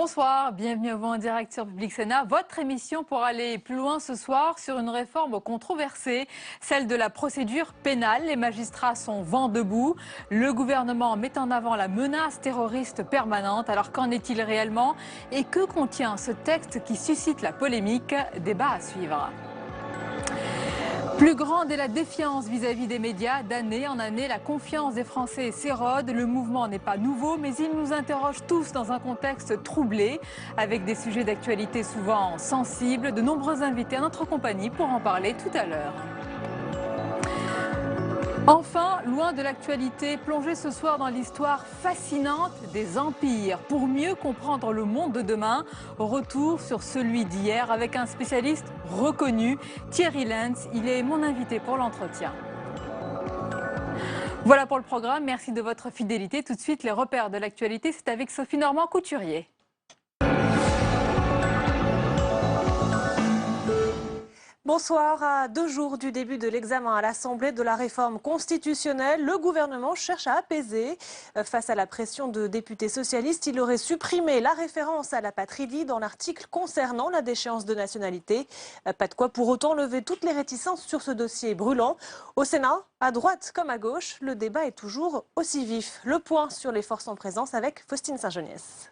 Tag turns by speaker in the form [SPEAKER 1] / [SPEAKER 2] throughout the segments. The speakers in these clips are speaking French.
[SPEAKER 1] Bonsoir, bienvenue à vous en direct sur Public Sénat. Votre émission pour aller plus loin ce soir sur une réforme controversée, celle de la procédure pénale. Les magistrats sont vent debout. Le gouvernement met en avant la menace terroriste permanente. Alors qu'en est-il réellement et que contient ce texte qui suscite la polémique? Débat à suivre. Plus grande est la défiance vis-à-vis des médias. D'année en année, la confiance des Français s'érode. Le mouvement n'est pas nouveau, mais il nous interroge tous dans un contexte troublé, avec des sujets d'actualité souvent sensibles. De nombreux invités à notre compagnie pour en parler tout à l'heure. Enfin, loin de l'actualité, plongez ce soir dans l'histoire fascinante des empires. Pour mieux comprendre le monde de demain, retour sur celui d'hier avec un spécialiste reconnu, Thierry Lentz. Il est mon invité pour l'entretien. Voilà pour le programme, merci de votre fidélité. Tout de suite, les repères de l'actualité, c'est avec Sophie Normand-Couturier.
[SPEAKER 2] Bonsoir. À 2 jours du début de l'examen à l'Assemblée de la réforme constitutionnelle, le gouvernement cherche à apaiser. Face à la pression de députés socialistes, il aurait supprimé la référence à l'apatridie dans l'article concernant la déchéance de nationalité. Pas de quoi pour autant lever toutes les réticences sur ce dossier brûlant. Au Sénat, à droite comme à gauche, le débat est toujours aussi vif. Le point sur les forces en présence avec Faustine Saint-Geniès.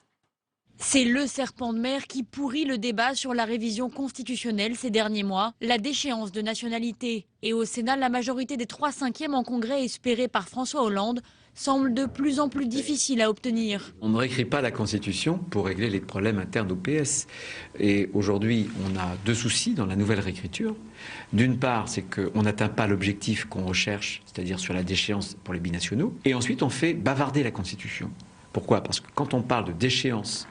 [SPEAKER 3] C'est le serpent de mer qui pourrit le débat sur la révision constitutionnelle ces derniers mois, la déchéance de nationalité. Et au Sénat, la majorité des 3/5 en congrès espérée par François Hollande semble de plus en plus difficile à obtenir.
[SPEAKER 4] On ne réécrit pas la Constitution pour régler les problèmes internes au PS. Et aujourd'hui, on a 2 soucis dans la nouvelle réécriture. D'une part, c'est qu'on n'atteint pas l'objectif qu'on recherche, c'est-à-dire sur la déchéance pour les binationaux. Et ensuite, on fait bavarder la Constitution. Pourquoi? Parce que quand on parle de déchéance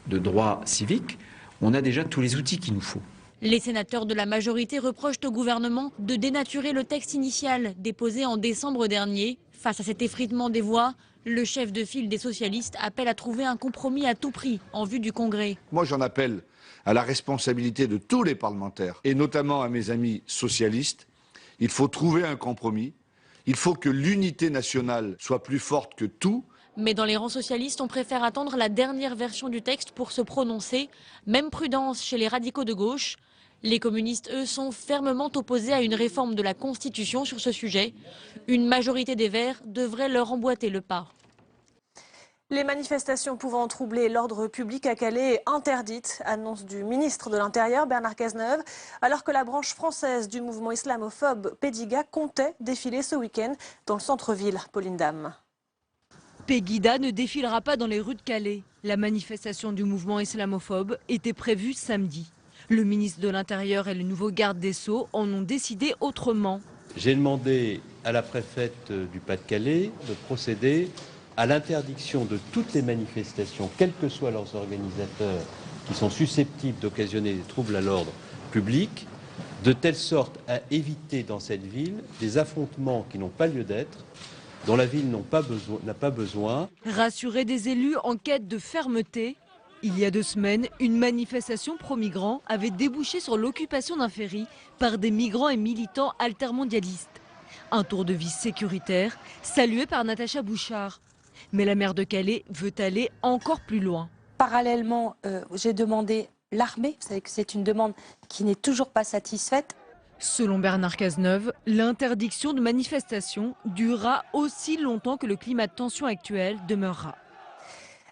[SPEAKER 4] de droit civique, on a déjà tous les outils qu'il nous faut.
[SPEAKER 3] Les sénateurs de la majorité reprochent au gouvernement de dénaturer le texte initial déposé en décembre dernier. Face à cet effritement des voix, le chef de file des socialistes appelle à trouver un compromis à tout prix en vue du Congrès.
[SPEAKER 5] Moi, j'en appelle à la responsabilité de tous les parlementaires, et notamment à mes amis socialistes. Il faut trouver un compromis. Il faut que l'unité nationale soit plus forte que tout.
[SPEAKER 3] Mais dans les rangs socialistes, on préfère attendre la dernière version du texte pour se prononcer. Même prudence chez les radicaux de gauche. Les communistes, eux, sont fermement opposés à une réforme de la Constitution sur ce sujet. Une majorité des Verts devrait leur emboîter le pas.
[SPEAKER 2] Les manifestations pouvant troubler l'ordre public à Calais interdites, annonce du ministre de l'Intérieur Bernard Cazeneuve, alors que la branche française du mouvement islamophobe Pegida comptait défiler ce week-end dans le centre-ville. Pauline Dame.
[SPEAKER 6] Pegida ne défilera pas dans les rues de Calais. La manifestation du mouvement islamophobe était prévue samedi. Le ministre de l'Intérieur et le nouveau garde des Sceaux en ont décidé autrement.
[SPEAKER 7] J'ai demandé à la préfète du Pas-de-Calais de procéder à l'interdiction de toutes les manifestations, quels que soient leurs organisateurs, qui sont susceptibles d'occasionner des troubles à l'ordre public, de telle sorte à éviter dans cette ville des affrontements qui n'ont pas lieu d'être, dont la ville n'a pas besoin.
[SPEAKER 6] Rassurer des élus en quête de fermeté. Il y a 2 semaines, une manifestation pro-migrants avait débouché sur l'occupation d'un ferry par des migrants et militants altermondialistes. Un tour de vis sécuritaire salué par Natacha Bouchard. Mais la maire de Calais veut aller encore plus loin.
[SPEAKER 8] Parallèlement, j'ai demandé l'armée. Vous savez que c'est une demande qui n'est toujours pas satisfaite.
[SPEAKER 6] Selon Bernard Cazeneuve, l'interdiction de manifestation durera aussi longtemps que le climat de tension actuel demeurera.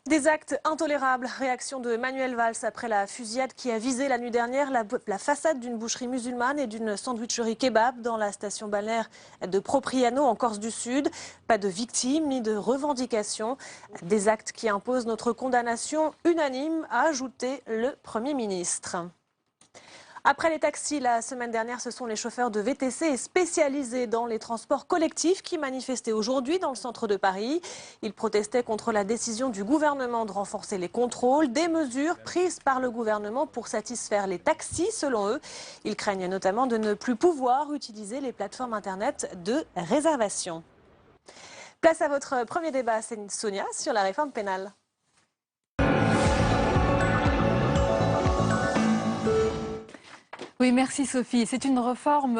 [SPEAKER 2] Des actes intolérables. Réaction de Manuel Valls après la fusillade qui a visé la nuit dernière la façade d'une boucherie musulmane et d'une sandwicherie kebab dans la station balnéaire de Propriano en Corse du Sud. Pas de victimes ni de revendications. Des actes qui imposent notre condamnation unanime, a ajouté le Premier ministre. Après les taxis, la semaine dernière, ce sont les chauffeurs de VTC spécialisés dans les transports collectifs qui manifestaient aujourd'hui dans le centre de Paris. Ils protestaient contre la décision du gouvernement de renforcer les contrôles, des mesures prises par le gouvernement pour satisfaire les taxis, selon eux. Ils craignent notamment de ne plus pouvoir utiliser les plateformes internet de réservation. Place à votre premier débat, Sonia, sur la réforme pénale.
[SPEAKER 1] Oui, merci Sophie. C'est une réforme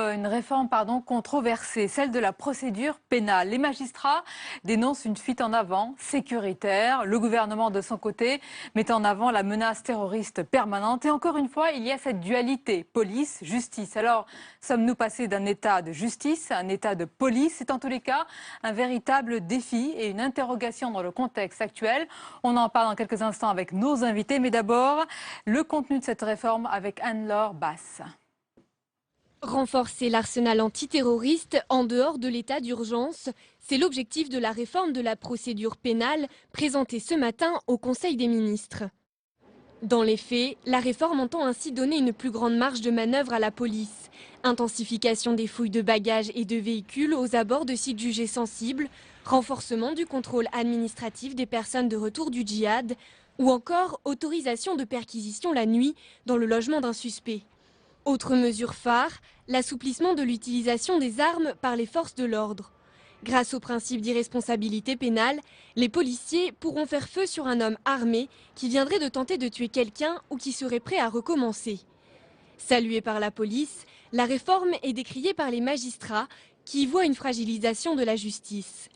[SPEAKER 1] controversée, celle de la procédure pénale. Les magistrats dénoncent une fuite en avant sécuritaire. Le gouvernement, de son côté, met en avant la menace terroriste permanente. Et encore une fois, il y a cette dualité police-justice. Alors, sommes-nous passés d'un état de justice à un état de police? C'est en tous les cas un véritable défi et une interrogation dans le contexte actuel. On en parle dans quelques instants avec nos invités. Mais d'abord, le contenu de cette réforme avec Anne-Laure Basse.
[SPEAKER 9] Renforcer l'arsenal antiterroriste en dehors de l'état d'urgence, c'est l'objectif de la réforme de la procédure pénale présentée ce matin au Conseil des ministres. Dans les faits, la réforme entend ainsi donner une plus grande marge de manœuvre à la police. Intensification des fouilles de bagages et de véhicules aux abords de sites jugés sensibles, renforcement du contrôle administratif des personnes de retour du djihad, ou encore autorisation de perquisition la nuit dans le logement d'un suspect. Autre mesure phare, l'assouplissement de l'utilisation des armes par les forces de l'ordre. Grâce au principe d'irresponsabilité pénale, les policiers pourront faire feu sur un homme armé qui viendrait de tenter de tuer quelqu'un ou qui serait prêt à recommencer. Saluée par la police, la réforme est décriée par les magistrats qui y voient une fragilisation de la justice.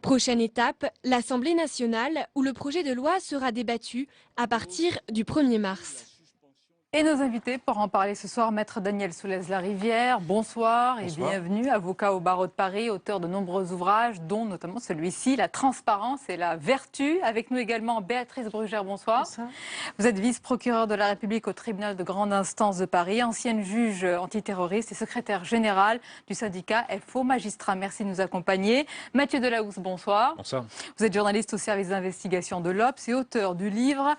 [SPEAKER 9] Prochaine étape, l'Assemblée nationale où le projet de loi sera débattu à partir du 1er mars.
[SPEAKER 1] Et nos invités pour en parler ce soir, Maître Daniel Soulez-Larivière, bonsoir et bienvenue, avocat au barreau de Paris, auteur de nombreux ouvrages, dont notamment celui-ci, La transparence et la vertu. Avec nous également Béatrice Brugère, bonsoir. Bonsoir. Vous êtes vice-procureure de la République au tribunal de grande instance de Paris, ancienne juge antiterroriste et secrétaire générale du syndicat FO Magistrats. Merci de nous accompagner. Mathieu Delahousse, bonsoir. Bonsoir. Vous êtes journaliste au service d'investigation de l'Obs et auteur du livre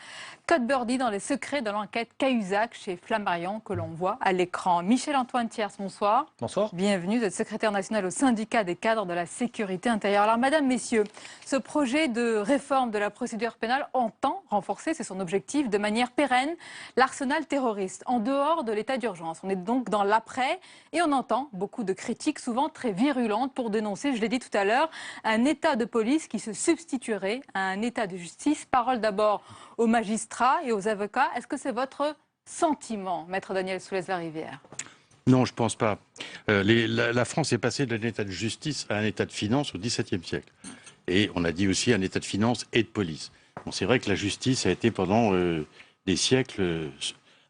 [SPEAKER 1] Code Birdie dans les secrets de l'enquête Cahuzac chez Flammarion que l'on voit à l'écran. Michel-Antoine Thiers, bonsoir. Bonsoir. Bienvenue, vous êtes secrétaire national au syndicat des cadres de la sécurité intérieure. Alors madame, messieurs, ce projet de réforme de la procédure pénale entend renforcer, c'est son objectif, de manière pérenne, l'arsenal terroriste en dehors de l'état d'urgence. On est donc dans l'après et on entend beaucoup de critiques souvent très virulentes pour dénoncer, je l'ai dit tout à l'heure, un état de police qui se substituerait à un état de justice. Parole d'abord aux magistrats et aux avocats. Est-ce que c'est votre sentiment, Maître Daniel Soulez-Larivière?
[SPEAKER 10] Non, je ne pense pas. La France est passée d'un état de justice à un état de finance au XVIIe siècle. Et on a dit aussi un état de finance et de police. Bon, c'est vrai que la justice a été pendant des siècles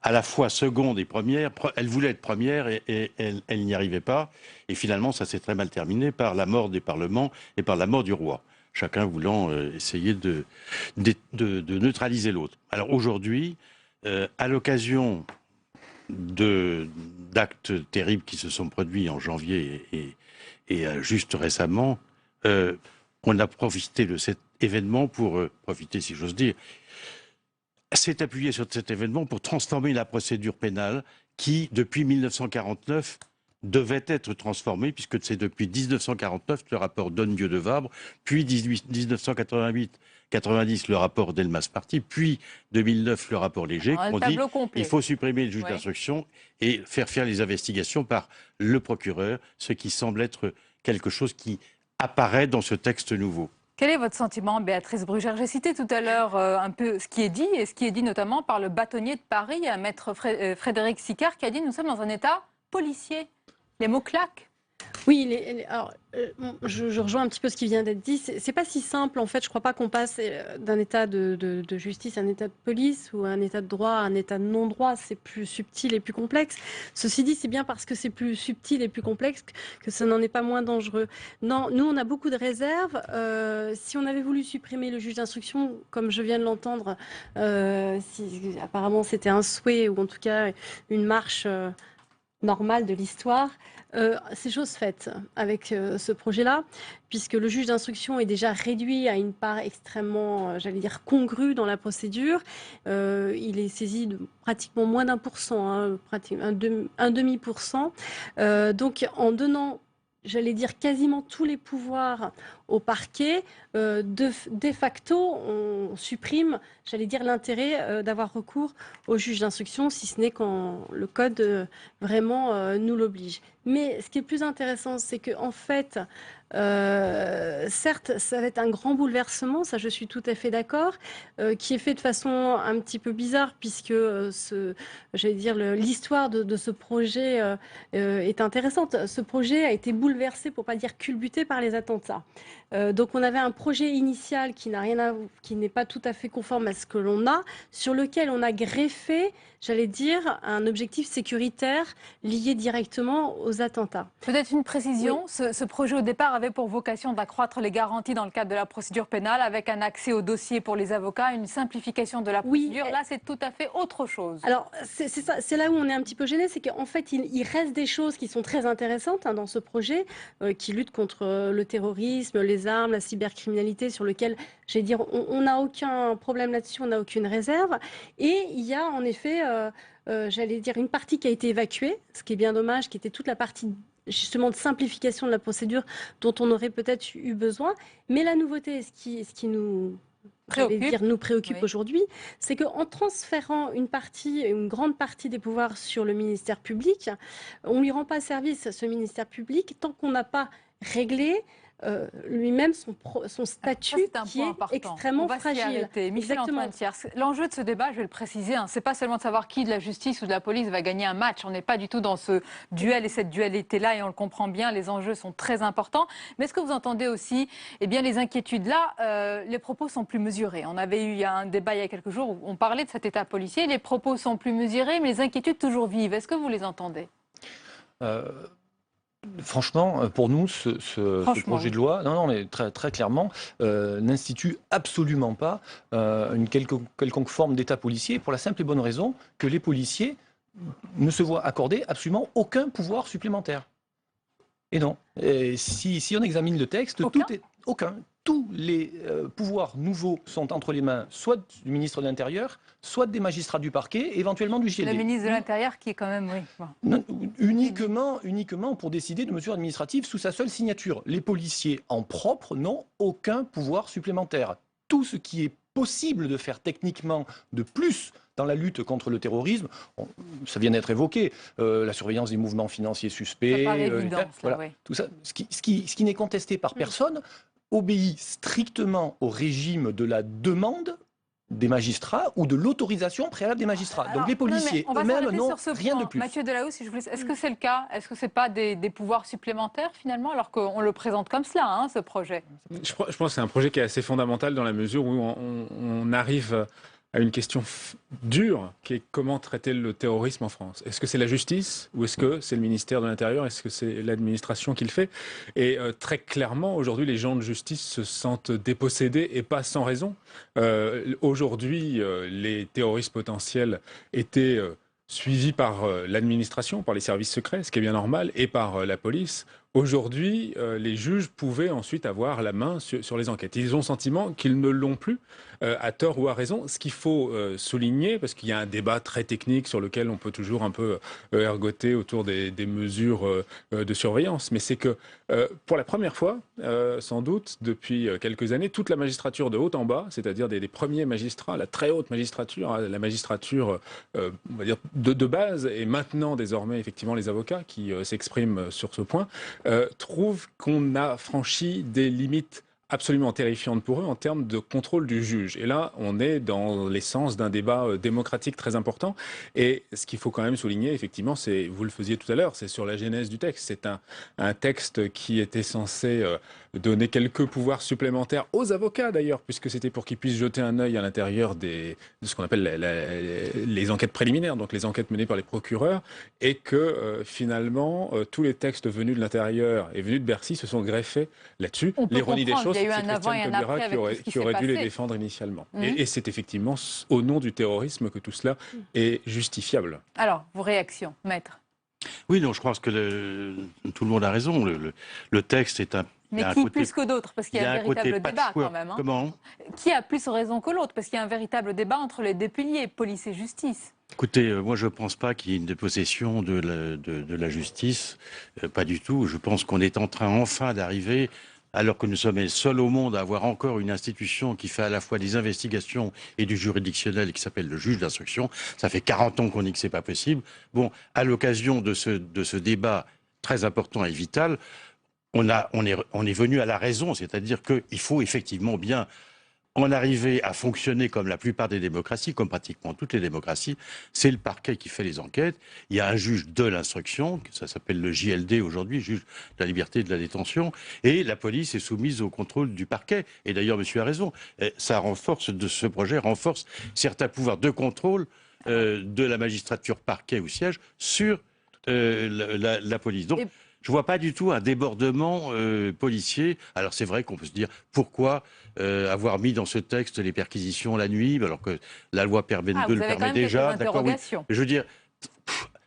[SPEAKER 10] à la fois seconde et première. Elle voulait être première et elle n'y arrivait pas. Et finalement, ça s'est très mal terminé par la mort des parlements et par la mort du roi. Chacun voulant essayer de neutraliser l'autre. Alors aujourd'hui, à l'occasion d'actes terribles qui se sont produits en janvier et juste récemment, on a profité de cet événement pour profiter, si j'ose dire, s'est appuyé sur cet événement pour transformer la procédure pénale qui, depuis 1949, devait être transformée, puisque c'est depuis 1949 le rapport Donne-Dieu de Vabre, puis 1988-90 le rapport Delmas-Party, puis 2009 le rapport Léger, qu'on dit il faut supprimer le juge d'instruction et faire les investigations par le procureur, ce qui semble être quelque chose qui apparaît dans ce texte nouveau.
[SPEAKER 1] Quel est votre sentiment, Béatrice Brugère? J'ai cité tout à l'heure un peu ce qui est dit, et ce qui est dit notamment par le bâtonnier de Paris, Maître Frédéric Sicard, qui a dit « nous sommes dans un état policier ». Les mots claquent.
[SPEAKER 11] Oui, alors, je rejoins un petit peu ce qui vient d'être dit. C'est pas si simple, en fait. Je crois pas qu'on passe d'un état de justice à un état de police ou à un état de droit à un état de non-droit. C'est plus subtil et plus complexe. Ceci dit, c'est bien parce que c'est plus subtil et plus complexe que ça n'en est pas moins dangereux. Non, nous, on a beaucoup de réserves. Si on avait voulu supprimer le juge d'instruction, comme je viens de l'entendre, si apparemment c'était un souhait ou en tout cas une marche normale de l'histoire, c'est chose faite avec ce projet-là, puisque le juge d'instruction est déjà réduit à une part extrêmement, j'allais dire, congrue dans la procédure. Il est saisi de pratiquement moins d'1%, hein, un demi-%. Donc en donnant, j'allais dire, quasiment tous les pouvoirs au parquet, de facto, on supprime, j'allais dire, l'intérêt d'avoir recours au juge d'instruction, si ce n'est quand le code vraiment nous l'oblige. Mais ce qui est plus intéressant, c'est qu'en fait, certes, ça va être un grand bouleversement, ça je suis tout à fait d'accord, qui est fait de façon un petit peu bizarre, puisque j'allais dire, l'histoire de ce projet est intéressante. Ce projet a été bouleversé, pour pas dire culbuté, par les attentats. Donc on avait un projet initial qui n'est pas tout à fait conforme à ce que l'on a, sur lequel on a greffé, j'allais dire, un objectif sécuritaire lié directement aux attentats.
[SPEAKER 1] Peut-être une précision,
[SPEAKER 11] Oui.
[SPEAKER 1] ce projet au départ avait pour vocation d'accroître les garanties dans le cadre de la procédure pénale, avec un accès au dossier pour les avocats, une simplification de la procédure. Là, c'est tout à fait autre chose.
[SPEAKER 11] Alors, c'est là où on est un petit peu gêné, c'est qu'en fait, il reste des choses qui sont très intéressantes dans ce projet, qui luttent contre le terrorisme, les armes, la cybercriminalité, sur lequel, j'allais dire, on n'a aucun problème là-dessus, on n'a aucune réserve. Et il y a en effet, j'allais dire, une partie qui a été évacuée, ce qui est bien dommage, qui était toute la partie justement de simplification de la procédure dont on aurait peut-être eu besoin. Mais la nouveauté, ce qui nous préoccupe aujourd'hui, c'est qu'en transférant une grande partie des pouvoirs sur le ministère public, on ne lui rend pas service, ce ministère public, tant qu'on n'a pas réglé lui-même son statut qui est extrêmement fragile.
[SPEAKER 1] Michel-Antoine Thiers, l'enjeu de ce débat, je vais le préciser, c'est pas seulement de savoir qui de la justice ou de la police va gagner un match. On n'est pas du tout dans ce duel et cette dualité-là, et on le comprend bien, les enjeux sont très importants. Mais est-ce que vous entendez aussi les inquiétudes là, les propos sont plus mesurés. On avait eu un débat il y a quelques jours où on parlait de cet état policier, les propos sont plus mesurés, mais les inquiétudes toujours vives. Est-ce que vous les entendez ?
[SPEAKER 12] Franchement, pour nous, ce projet de loi, mais très, très clairement, n'institue absolument pas une quelconque forme d'état policier, pour la simple et bonne raison que les policiers ne se voient accorder absolument aucun pouvoir supplémentaire. Et non. Et si on examine le texte, tous les pouvoirs nouveaux sont entre les mains soit du ministre de l'Intérieur, soit des magistrats du parquet, éventuellement du JLD.
[SPEAKER 1] Le ministre de l'Intérieur qui est quand même,
[SPEAKER 12] uniquement pour décider de mesures administratives sous sa seule signature. Les policiers en propre n'ont aucun pouvoir supplémentaire. Tout ce qui est possible de faire techniquement de plus dans la lutte contre le terrorisme, ça vient d'être évoqué, la surveillance des mouvements financiers suspects, tout ça, ce qui n'est contesté par personne, obéit strictement au régime de la demande des magistrats ou de l'autorisation préalable des magistrats. Donc les policiers eux-mêmes n'ont rien de plus.
[SPEAKER 1] Mathieu Delahaut, si je vous laisse, est-ce que c'est le cas ? Est-ce que ce n'est pas des pouvoirs supplémentaires finalement, alors qu'on le présente comme cela, ce projet ?
[SPEAKER 13] Je pense que c'est un projet qui est assez fondamental dans la mesure où on arrive à une question dure, qui est comment traiter le terrorisme en France. Est-ce que c'est la justice ou est-ce que c'est le ministère de l'Intérieur? Est-ce que c'est l'administration qui le fait? Et très clairement, aujourd'hui, les gens de justice se sentent dépossédés et pas sans raison. Aujourd'hui, les terroristes potentiels étaient suivis par l'administration, par les services secrets, ce qui est bien normal, et par la police. Aujourd'hui, les juges pouvaient ensuite avoir la main sur les enquêtes. Ils ont le sentiment qu'ils ne l'ont plus, à tort ou à raison. Ce qu'il faut souligner, parce qu'il y a un débat très technique sur lequel on peut toujours un peu ergoter autour des mesures de surveillance, mais c'est que pour la première fois, sans doute, depuis quelques années, toute la magistrature de haut en bas, c'est-à-dire des premiers magistrats, la très haute magistrature, la magistrature on va dire de base, et maintenant désormais effectivement les avocats qui s'expriment sur ce point, trouvent qu'on a franchi des limites absolument terrifiantes pour eux en termes de contrôle du juge. Et là, on est dans l'essence d'un débat démocratique très important. Et ce qu'il faut quand même souligner, effectivement, c'est, vous le faisiez tout à l'heure, c'est sur la genèse du texte. C'est un texte qui était censé donner quelques pouvoirs supplémentaires aux avocats d'ailleurs, puisque c'était pour qu'ils puissent jeter un œil à l'intérieur de ce qu'on appelle les enquêtes préliminaires, donc les enquêtes menées par les procureurs, et que finalement, tous les textes venus de l'intérieur et venus de Bercy se sont greffés là-dessus. L'ironie des choses, c'est Christiane Taubira qui aurait dû les défendre initialement. Et c'est effectivement au nom du terrorisme que tout cela est justifiable.
[SPEAKER 1] Alors, vos réactions, maître?
[SPEAKER 10] Oui, non, je pense que tout le monde a raison. Le texte est un...
[SPEAKER 1] Mais qui plus que d'autres? Parce qu'il y a un véritable débat quand même. Hein.
[SPEAKER 10] Comment?
[SPEAKER 1] Qui a plus raison que l'autre? Parce qu'il y a un véritable débat entre les deux piliers, police et justice.
[SPEAKER 10] Écoutez, moi je ne pense pas qu'il y ait une dépossession de la justice, pas du tout. Je pense qu'on est en train enfin d'arriver alors que nous sommes les seuls au monde à avoir encore une institution qui fait à la fois des investigations et du juridictionnel, qui s'appelle le juge d'instruction. Ça fait 40 ans qu'on dit que c'est pas possible. Bon, à l'occasion de ce débat très important et vital, on est venu à la raison, c'est-à-dire qu'il faut effectivement bien en arriver à fonctionner comme la plupart des démocraties, comme pratiquement toutes les démocraties. C'est le parquet qui fait les enquêtes. Il y a un juge de l'instruction, ça s'appelle le JLD aujourd'hui, juge de la liberté et de la détention, et la police est soumise au contrôle du parquet. Et d'ailleurs, monsieur a raison, ça renforce, ce projet renforce certains pouvoirs de contrôle de la magistrature parquet ou siège sur la police. Donc, je ne vois pas du tout un débordement policier. Alors c'est vrai qu'on peut se dire pourquoi avoir mis dans ce texte les perquisitions la nuit, alors que la loi permet le permet déjà. D'accord, oui. Je veux dire,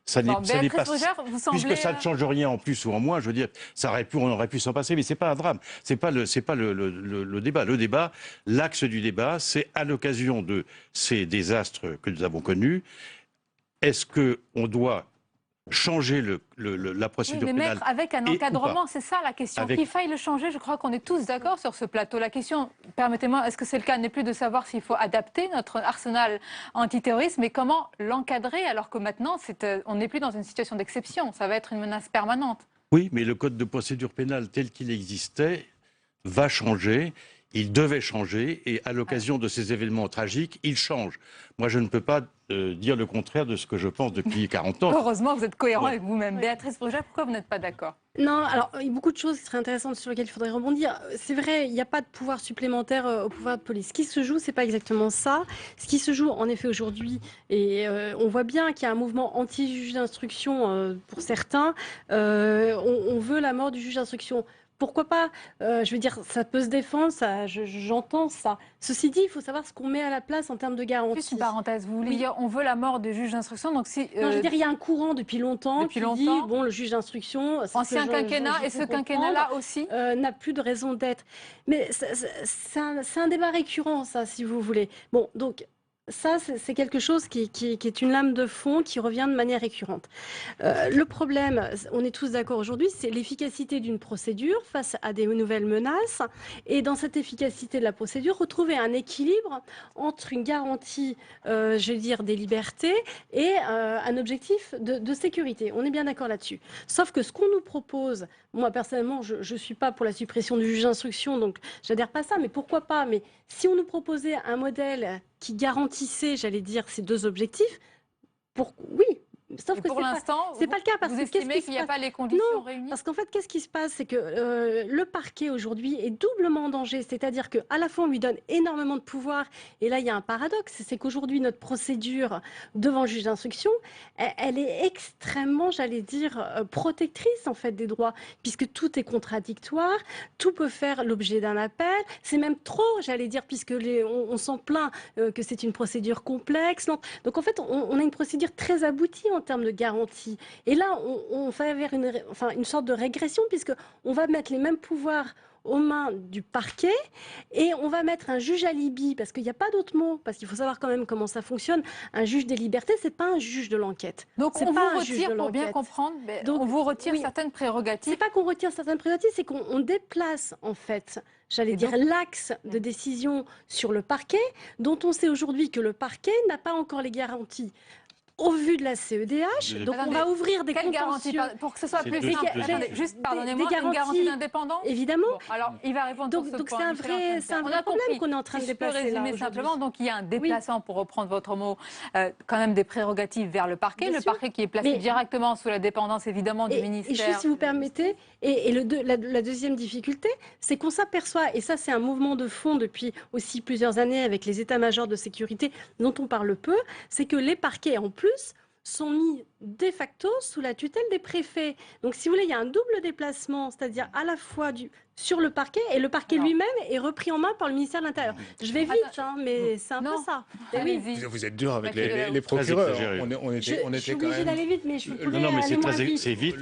[SPEAKER 10] ça n'est pas. Puisque ça ne change rien en plus ou en moins, je veux dire, on aurait pu s'en passer, mais c'est pas un drame. C'est pas le débat. Le débat, l'axe du débat, c'est à l'occasion de ces désastres que nous avons connus, est-ce que on doit changer la procédure
[SPEAKER 1] mais
[SPEAKER 10] pénale
[SPEAKER 1] mettre avec un encadrement, c'est ça la question. Qu'il faille le changer, je crois qu'on est tous d'accord sur ce plateau. La question, permettez-moi, est-ce que c'est le cas, n'est plus de savoir s'il faut adapter notre arsenal antiterroriste, mais comment l'encadrer alors que maintenant, on n'est plus dans une situation d'exception. Ça va être une menace permanente.
[SPEAKER 10] Oui, mais le code de procédure pénale tel qu'il existait va changer. Il devait changer et à l'occasion de ces événements tragiques, il change. Moi, je ne peux pas dire le contraire de ce que je pense depuis 40 ans.
[SPEAKER 1] Heureusement, vous êtes cohérent avec vous-même. Béatrice Brugère, pourquoi vous n'êtes pas d'accord?
[SPEAKER 11] Non, alors il y a beaucoup de choses qui seraient intéressantes sur lesquelles il faudrait rebondir. C'est vrai, il n'y a pas de pouvoir supplémentaire au pouvoir de police. Ce qui se joue, c'est pas exactement ça. Ce qui se joue en effet aujourd'hui, et on voit bien qu'il y a un mouvement anti-juge d'instruction pour certains. On veut la mort du juge d'instruction. Pourquoi pas je veux dire, ça peut se défendre, j'entends ça. Ceci dit, il faut savoir ce qu'on met à la place en termes de garantie.
[SPEAKER 1] Juste une parenthèse, vous voulez dire on veut la mort du juge d'instruction, donc si...
[SPEAKER 11] Non, je veux dire, il y a un courant depuis longtemps qui dit, bon, le juge d'instruction...
[SPEAKER 1] Ancien quinquennat, et ce quinquennat-là aussi
[SPEAKER 11] n'a plus de raison d'être. Mais c'est un débat récurrent, ça, si vous voulez. Bon, donc... Ça, c'est quelque chose qui est une lame de fond qui revient de manière récurrente. Le problème, on est tous d'accord aujourd'hui, c'est l'efficacité d'une procédure face à des nouvelles menaces. Et dans cette efficacité de la procédure, retrouver un équilibre entre une garantie, je vais dire, des libertés et un objectif de sécurité. On est bien d'accord là-dessus. Sauf que ce qu'on nous propose, moi personnellement, je ne suis pas pour la suppression du juge d'instruction, donc j'adhère pas à ça, mais pourquoi pas? Mais si on nous proposait un modèle qui garantissait, j'allais dire, ces deux objectifs, oui. Sauf que
[SPEAKER 1] pour l'instant,
[SPEAKER 11] c'est pas le cas parce
[SPEAKER 1] vous
[SPEAKER 11] que
[SPEAKER 1] estimez qu'il n'y a pas les conditions réunies.
[SPEAKER 11] Parce qu'en fait, qu'est-ce qui se passe, c'est que le parquet aujourd'hui est doublement en danger. C'est-à-dire que à la fois on lui donne énormément de pouvoir, et là il y a un paradoxe, c'est qu'aujourd'hui notre procédure devant le juge d'instruction, elle est extrêmement, j'allais dire, protectrice en fait des droits, puisque tout est contradictoire, tout peut faire l'objet d'un appel. C'est même trop, j'allais dire, puisque on s'en plaint que c'est une procédure complexe. Non. Donc en fait, on a une procédure très aboutie en termes de garantie. Et là, on va vers une sorte de régression, puisqu'on va mettre les mêmes pouvoirs aux mains du parquet et on va mettre un juge alibi, parce qu'il n'y a pas d'autre mot, parce qu'il faut savoir quand même comment ça fonctionne. Un juge des libertés, c'est pas un juge de l'enquête.
[SPEAKER 1] Donc on vous retire, pour bien comprendre, donc, on vous retire certaines prérogatives.
[SPEAKER 11] C'est pas qu'on retire certaines prérogatives, c'est qu'on déplace en fait, j'allais dire, l'axe de décision sur le parquet, dont on sait aujourd'hui que le parquet n'a pas encore les garanties au vu de la CEDH, donc on va ouvrir des contentieux.
[SPEAKER 1] Pour que ce soit plus simple, juste pardonnez-moi, une garantie d'indépendance.
[SPEAKER 11] Évidemment.
[SPEAKER 1] Bon, alors, il va répondre
[SPEAKER 11] donc,
[SPEAKER 1] sur ce point.
[SPEAKER 11] Donc c'est un vrai problème qu'on est en train de déplacer.
[SPEAKER 1] Je peux résumer simplement, donc il y a un déplacement, pour reprendre votre mot, quand même des prérogatives vers le parquet. Le parquet qui est placé directement sous la dépendance, évidemment, du ministère.
[SPEAKER 11] Et juste si vous permettez, la deuxième difficulté, c'est qu'on s'aperçoit, et ça c'est un mouvement de fond depuis aussi plusieurs années avec les états-majors de sécurité dont on parle peu, c'est que les parquets en plus sont mis de facto sous la tutelle des préfets. Donc si vous voulez, il y a un double déplacement, c'est-à-dire à la fois sur le parquet, et le parquet lui-même est repris en main par le ministère de l'Intérieur. Je vais vite, mais c'est un peu ça.
[SPEAKER 13] Vous êtes dur avec les procureurs.
[SPEAKER 11] Je suis obligée d'aller vite, mais je peux
[SPEAKER 10] non, mais c'est vite.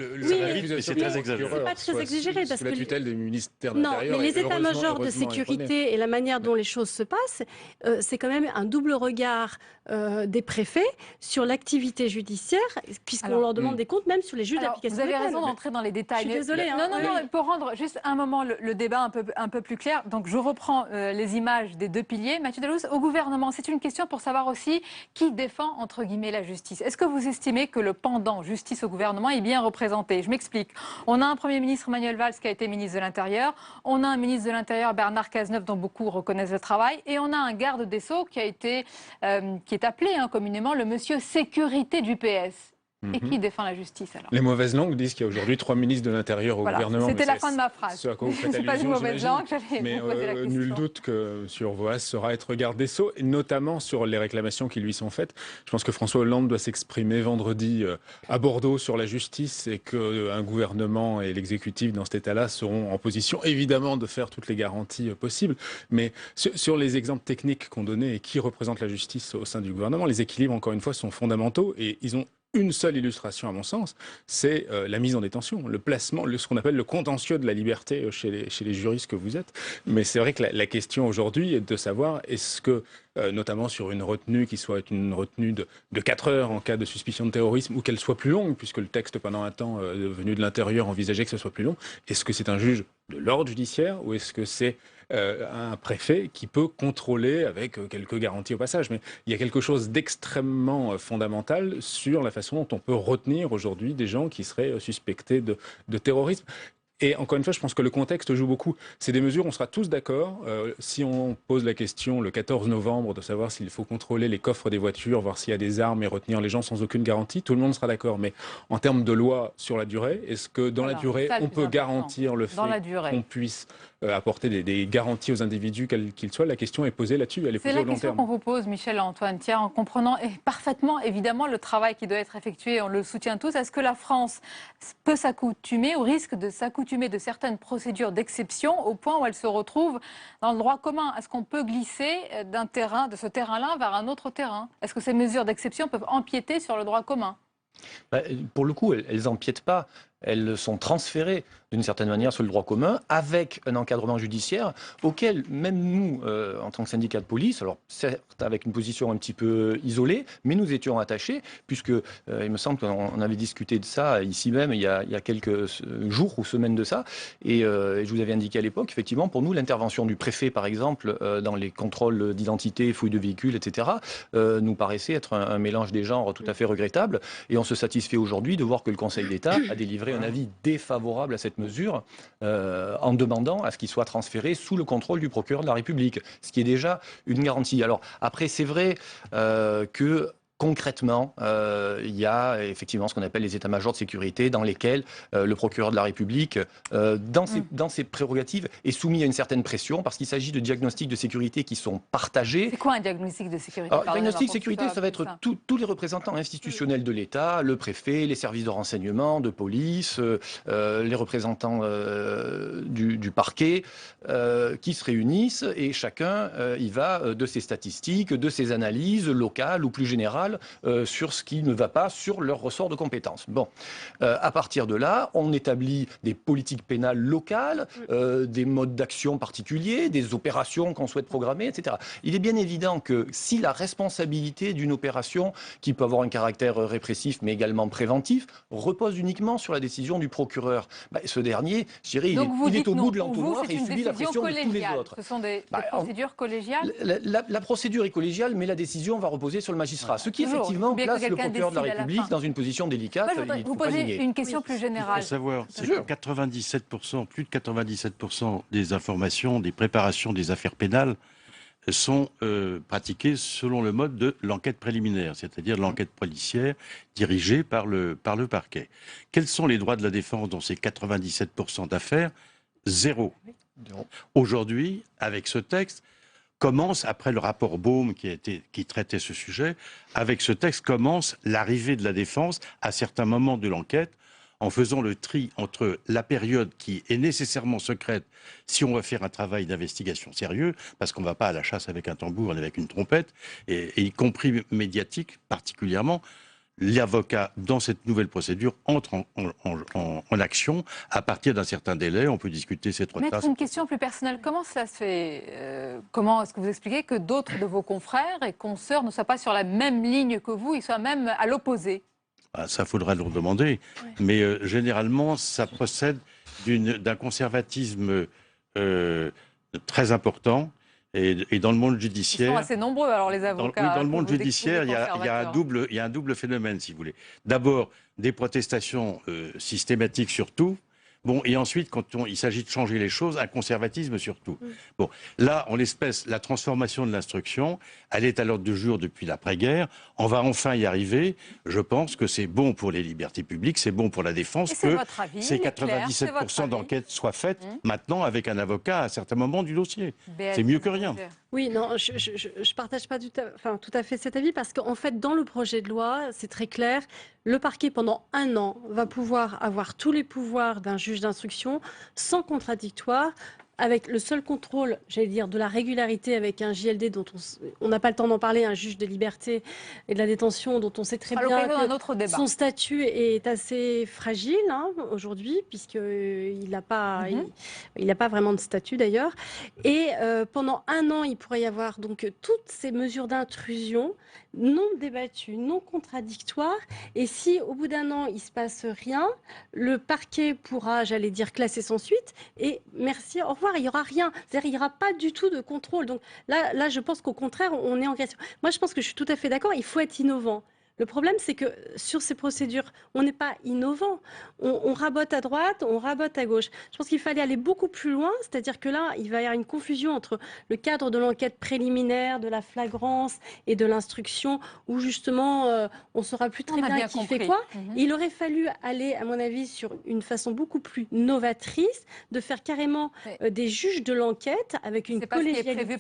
[SPEAKER 13] C'est très exagéré.
[SPEAKER 11] C'est pas très exagéré.
[SPEAKER 13] Sous la tutelle du ministère de l'Intérieur.
[SPEAKER 11] Non, mais les états-majors de sécurité et la manière dont les choses se passent, c'est quand même un double regard des préfets sur l'activité judiciaire puisqu'on
[SPEAKER 1] Alors,
[SPEAKER 11] leur demande des comptes, même sur les juges
[SPEAKER 1] Alors,
[SPEAKER 11] d'application
[SPEAKER 1] vous avez
[SPEAKER 11] des peines.
[SPEAKER 1] raison d'entrer dans les détails.
[SPEAKER 11] Je suis désolée.
[SPEAKER 1] Non, non, non,
[SPEAKER 11] Oui.
[SPEAKER 1] pour rendre juste un moment le débat un peu plus clair. Donc, je reprends les images des deux piliers. Mathieu Delous, au gouvernement, c'est une question pour savoir aussi qui défend, entre guillemets, la justice. Est-ce que vous estimez que le pendant justice au gouvernement est bien représenté? Je m'explique. On a un Premier ministre, Manuel Valls, qui a été ministre de l'Intérieur. On a un ministre de l'Intérieur, Bernard Cazeneuve, dont beaucoup reconnaissent le travail. Et on a un garde des Sceaux qui est appelé communément le monsieur sécurité du PS. Et qui défend la justice alors?
[SPEAKER 13] Les mauvaises langues disent qu'il y a aujourd'hui 3 ministres de l'Intérieur au gouvernement.
[SPEAKER 1] C'était la fin de ma phrase.
[SPEAKER 13] Ce à quoi vous faites
[SPEAKER 1] C'est pas une
[SPEAKER 13] allusion,
[SPEAKER 1] mauvaise
[SPEAKER 13] j'imagine.
[SPEAKER 1] langue, j'allais
[SPEAKER 13] Mais
[SPEAKER 1] vous poser la question.
[SPEAKER 13] nul doute que M. Urvoas saura être garde des Sceaux, et notamment sur les réclamations qui lui sont faites. Je pense que François Hollande doit s'exprimer vendredi à Bordeaux sur la justice, et qu'un gouvernement et l'exécutif dans cet état-là seront en position évidemment de faire toutes les garanties possibles. Mais sur les exemples techniques qu'on donnait et qui représentent la justice au sein du gouvernement, les équilibres, encore une fois, sont fondamentaux, et ils ont une seule illustration, à mon sens, c'est la mise en détention, le placement, ce qu'on appelle le contentieux de la liberté chez les juristes que vous êtes. Mais c'est vrai que la question aujourd'hui est de savoir, est-ce que, notamment sur une retenue qui soit une retenue de 4 heures en cas de suspicion de terrorisme, ou qu'elle soit plus longue, puisque le texte pendant un temps venu de l'intérieur envisageait que ce soit plus long, est-ce que c'est un juge de l'ordre judiciaire, ou est-ce que c'est un préfet qui peut contrôler avec quelques garanties au passage? Mais il y a quelque chose d'extrêmement fondamental sur la façon dont on peut retenir aujourd'hui des gens qui seraient suspectés de terrorisme. Et encore une fois, je pense que le contexte joue beaucoup. C'est des mesures, on sera tous d'accord. Si on pose la question le 14 novembre de savoir s'il faut contrôler les coffres des voitures, voir s'il y a des armes et retenir les gens sans aucune garantie, tout le monde sera d'accord. Mais en termes de loi sur la durée, est-ce que dans la durée, on peut garantir le fait qu'on puisse apporter des garanties aux individus, quels qu'ils soient? La question est posée là-dessus, elle est posée au long terme.
[SPEAKER 1] C'est la question qu'on vous pose, Michel-Antoine Thiers, en comprenant parfaitement, évidemment, le travail qui doit être effectué, on le soutient tous. Est-ce que la France peut s'accoutumer, ou risque de s'accoutumer de certaines procédures d'exception, au point où elle se retrouve dans le droit commun? Est-ce qu'on peut glisser de ce terrain-là vers un autre terrain? Est-ce que ces mesures d'exception peuvent empiéter sur le droit commun?
[SPEAKER 12] Pour le coup, elles n'empiètent pas. Elles sont transférées d'une certaine manière sur le droit commun, avec un encadrement judiciaire auquel même nous, en tant que syndicat de police, alors certes avec une position un petit peu isolée, mais nous étions attachés, puisque il me semble qu'on avait discuté de ça ici même il y a quelques jours ou semaines de ça, et je vous avais indiqué à l'époque, effectivement, pour nous, l'intervention du préfet, par exemple, dans les contrôles d'identité, fouilles de véhicules, etc., nous paraissait être un mélange des genres tout à fait regrettable, et on se satisfait aujourd'hui de voir que le Conseil d'État a délivré un avis défavorable à cette mesure en demandant à ce qu'il soit transféré sous le contrôle du procureur de la République, ce qui est déjà une garantie. Alors après, c'est vrai que concrètement, il y a effectivement ce qu'on appelle les états-majors de sécurité dans lesquels le procureur de la République, dans ses prérogatives, est soumis à une certaine pression parce qu'il s'agit de diagnostics de sécurité qui sont partagés.
[SPEAKER 1] C'est quoi un diagnostic de sécurité?
[SPEAKER 12] Un diagnostic de sécurité, ça va être tous les représentants institutionnels de l'État, le préfet, les services de renseignement, de police, les représentants du parquet, qui se réunissent et chacun y va de ses statistiques, de ses analyses locales ou plus générales sur ce qui ne va pas sur leur ressort de compétences. Bon, à partir de là, on établit des politiques pénales locales, des modes d'action particuliers, des opérations qu'on souhaite programmer, etc. Il est bien évident que si la responsabilité d'une opération, qui peut avoir un caractère répressif mais également préventif, repose uniquement sur la décision du procureur, ce dernier, je dirais, il est au bout de l'entonnoir et il subit la pression de tous les autres.
[SPEAKER 1] Ce sont des procédures collégiales?
[SPEAKER 12] La procédure est collégiale, mais la décision va reposer sur le magistrat. Ce qui, effectivement, place le procureur de la République dans une position délicate.
[SPEAKER 1] Moi, je voudrais vous poser une question plus générale.
[SPEAKER 10] Il faut savoir, c'est que 97%, plus de 97% des informations, des préparations des affaires pénales sont pratiquées selon le mode de l'enquête préliminaire, c'est-à-dire l'enquête policière dirigée par le parquet. Quels sont les droits de la défense dans ces 97% d'affaires? Zéro. Aujourd'hui, avec ce texte, commence, après le rapport Beaume qui traitait ce sujet, avec ce texte commence l'arrivée de la défense à certains moments de l'enquête, en faisant le tri entre la période qui est nécessairement secrète si on va faire un travail d'investigation sérieux, parce qu'on ne va pas à la chasse avec un tambour et avec une trompette, et y compris médiatique particulièrement. L'avocat, dans cette nouvelle procédure, entre en action à partir d'un certain délai. On peut discuter cette retrace.
[SPEAKER 1] Maître, une question plus personnelle. Comment cela se fait Comment est-ce que vous expliquez que d'autres de vos confrères et consoeurs ne soient pas sur la même ligne que vous, ils soient même à l'opposé?
[SPEAKER 10] Ah, ça, faudra leur demander. Ouais. Mais généralement, ça procède d'un conservatisme très important. Et dans le monde judiciaire...
[SPEAKER 1] Ils sont assez nombreux, alors, les avocats.
[SPEAKER 10] Dans le monde judiciaire, il y a un double phénomène, si vous voulez. D'abord, des protestations systématiques sur tout. Bon, et ensuite, quand il s'agit de changer les choses, un conservatisme surtout. Bon, là, en l'espèce, la transformation de l'instruction, elle est à l'ordre du jour depuis l'après-guerre. On va enfin y arriver. Je pense que c'est bon pour les libertés publiques, c'est bon pour la défense que ces 97% d'enquêtes soient faites maintenant avec un avocat à certains moments du dossier. C'est mieux que rien.
[SPEAKER 11] Oui, non, je ne partage pas tout à fait cet avis parce qu'en fait, dans le projet de loi, c'est très clair. Le parquet, pendant 1 an, va pouvoir avoir tous les pouvoirs d'un juge d'instruction sans contradictoire, avec le seul contrôle, j'allais dire, de la régularité avec un JLD dont on n'a pas le temps d'en parler, un juge de liberté et de la détention dont on sait très bien que son statut est assez fragile aujourd'hui, puisqu'il n'a pas, il n'a pas vraiment de statut d'ailleurs. Et pendant 1 an, il pourrait y avoir donc toutes ces mesures d'intrusion non débattues, non contradictoires. Et si au bout d'1 an, il ne se passe rien, le parquet pourra, j'allais dire, classer sans suite et merci, au revoir. Il n'y aura rien. C'est-à-dire, il n'y aura pas du tout de contrôle. Donc là, je pense qu'au contraire, on est en question. Moi, je pense que je suis tout à fait d'accord. Il faut être innovant. Le problème, c'est que sur ces procédures, on n'est pas innovant. On rabote à droite, on rabote à gauche. Je pense qu'il fallait aller beaucoup plus loin, c'est-à-dire que là, il va y avoir une confusion entre le cadre de l'enquête préliminaire, de la flagrance et de l'instruction, où justement, on ne saura plus très bien qui fait quoi. Il aurait fallu aller, à mon avis, sur une façon beaucoup plus novatrice, de faire carrément des juges de l'enquête avec une collégialité